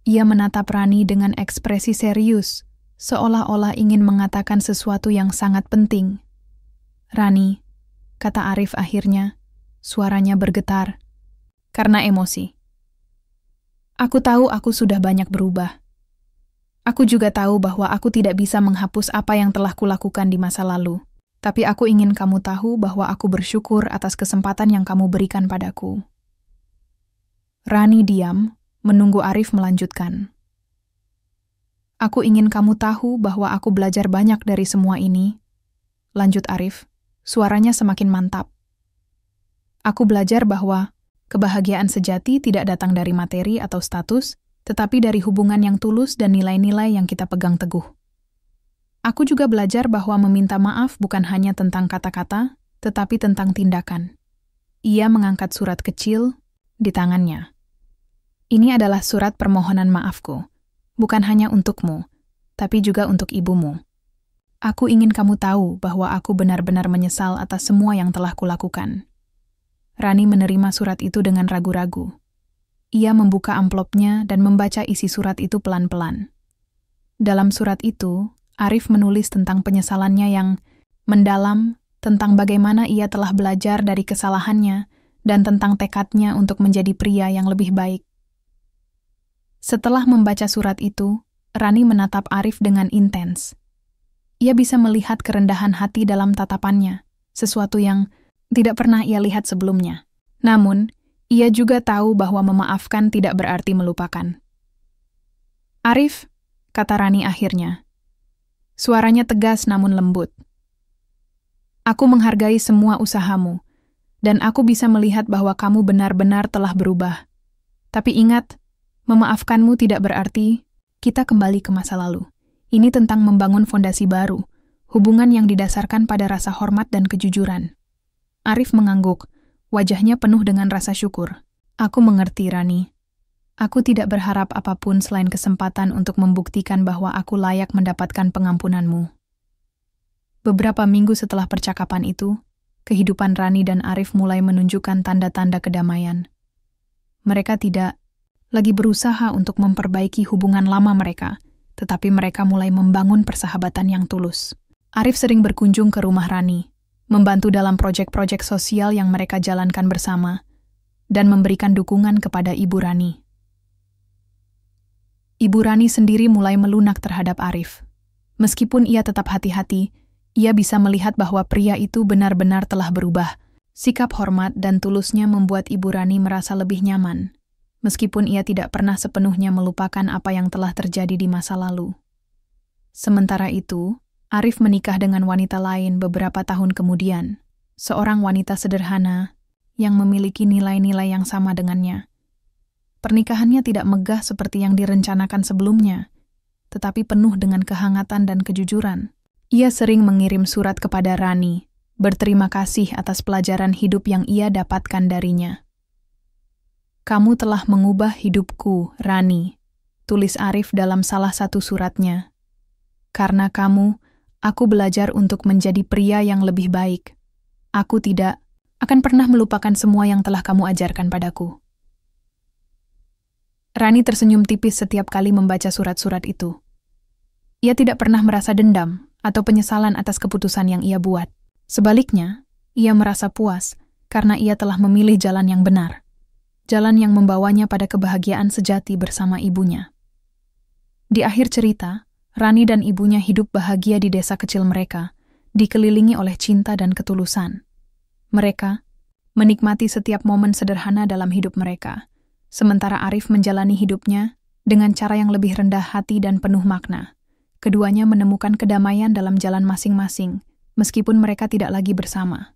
Ia menatap Rani dengan ekspresi serius, seolah-olah ingin mengatakan sesuatu yang sangat penting. "Rani," kata Arif akhirnya, suaranya bergetar karena emosi. "Aku tahu aku sudah banyak berubah. Aku juga tahu bahwa aku tidak bisa menghapus apa yang telah kulakukan di masa lalu. Tapi aku ingin kamu tahu bahwa aku bersyukur atas kesempatan yang kamu berikan padaku." Rani diam, menunggu Arif melanjutkan. "Aku ingin kamu tahu bahwa aku belajar banyak dari semua ini," lanjut Arif, suaranya semakin mantap. "Aku belajar bahwa kebahagiaan sejati tidak datang dari materi atau status, tetapi dari hubungan yang tulus dan nilai-nilai yang kita pegang teguh. Aku juga belajar bahwa meminta maaf bukan hanya tentang kata-kata, tetapi tentang tindakan." Ia mengangkat surat kecil di tangannya. "Ini adalah surat permohonan maafku, bukan hanya untukmu, tapi juga untuk ibumu. Aku ingin kamu tahu bahwa aku benar-benar menyesal atas semua yang telah kulakukan." Rani menerima surat itu dengan ragu-ragu. Ia membuka amplopnya dan membaca isi surat itu pelan-pelan. Dalam surat itu, Arif menulis tentang penyesalannya yang mendalam, tentang bagaimana ia telah belajar dari kesalahannya, dan tentang tekadnya untuk menjadi pria yang lebih baik. Setelah membaca surat itu, Rani menatap Arif dengan intens. Ia bisa melihat kerendahan hati dalam tatapannya, sesuatu yang tidak pernah ia lihat sebelumnya. Namun, ia juga tahu bahwa memaafkan tidak berarti melupakan. "Arif," kata Rani akhirnya. Suaranya tegas namun lembut. "Aku menghargai semua usahamu, dan aku bisa melihat bahwa kamu benar-benar telah berubah. Tapi ingat, memaafkanmu tidak berarti kita kembali ke masa lalu. Ini tentang membangun fondasi baru, hubungan yang didasarkan pada rasa hormat dan kejujuran." Arif mengangguk, wajahnya penuh dengan rasa syukur. "Aku mengerti, Rani. Aku tidak berharap apapun selain kesempatan untuk membuktikan bahwa aku layak mendapatkan pengampunanmu." Beberapa minggu setelah percakapan itu, kehidupan Rani dan Arif mulai menunjukkan tanda-tanda kedamaian. Mereka tidak lagi berusaha untuk memperbaiki hubungan lama mereka, tetapi mereka mulai membangun persahabatan yang tulus. Arif sering berkunjung ke rumah Rani, membantu dalam proyek-proyek sosial yang mereka jalankan bersama, dan memberikan dukungan kepada Ibu Rani. Ibu Rani sendiri mulai melunak terhadap Arif. Meskipun ia tetap hati-hati, ia bisa melihat bahwa pria itu benar-benar telah berubah. Sikap hormat dan tulusnya membuat Ibu Rani merasa lebih nyaman, meskipun ia tidak pernah sepenuhnya melupakan apa yang telah terjadi di masa lalu. Sementara itu, Arif menikah dengan wanita lain beberapa tahun kemudian, seorang wanita sederhana yang memiliki nilai-nilai yang sama dengannya. Pernikahannya tidak megah seperti yang direncanakan sebelumnya, tetapi penuh dengan kehangatan dan kejujuran. Ia sering mengirim surat kepada Rani, berterima kasih atas pelajaran hidup yang ia dapatkan darinya. "Kamu telah mengubah hidupku, Rani," tulis Arif dalam salah satu suratnya. "Karena kamu, aku belajar untuk menjadi pria yang lebih baik. Aku tidak akan pernah melupakan semua yang telah kamu ajarkan padaku." Rani tersenyum tipis setiap kali membaca surat-surat itu. Ia tidak pernah merasa dendam atau penyesalan atas keputusan yang ia buat. Sebaliknya, ia merasa puas karena ia telah memilih jalan yang benar. Jalan yang membawanya pada kebahagiaan sejati bersama ibunya. Di akhir cerita, Rani dan ibunya hidup bahagia di desa kecil mereka, dikelilingi oleh cinta dan ketulusan. Mereka menikmati setiap momen sederhana dalam hidup mereka, sementara Arif menjalani hidupnya dengan cara yang lebih rendah hati dan penuh makna. Keduanya menemukan kedamaian dalam jalan masing-masing, meskipun mereka tidak lagi bersama.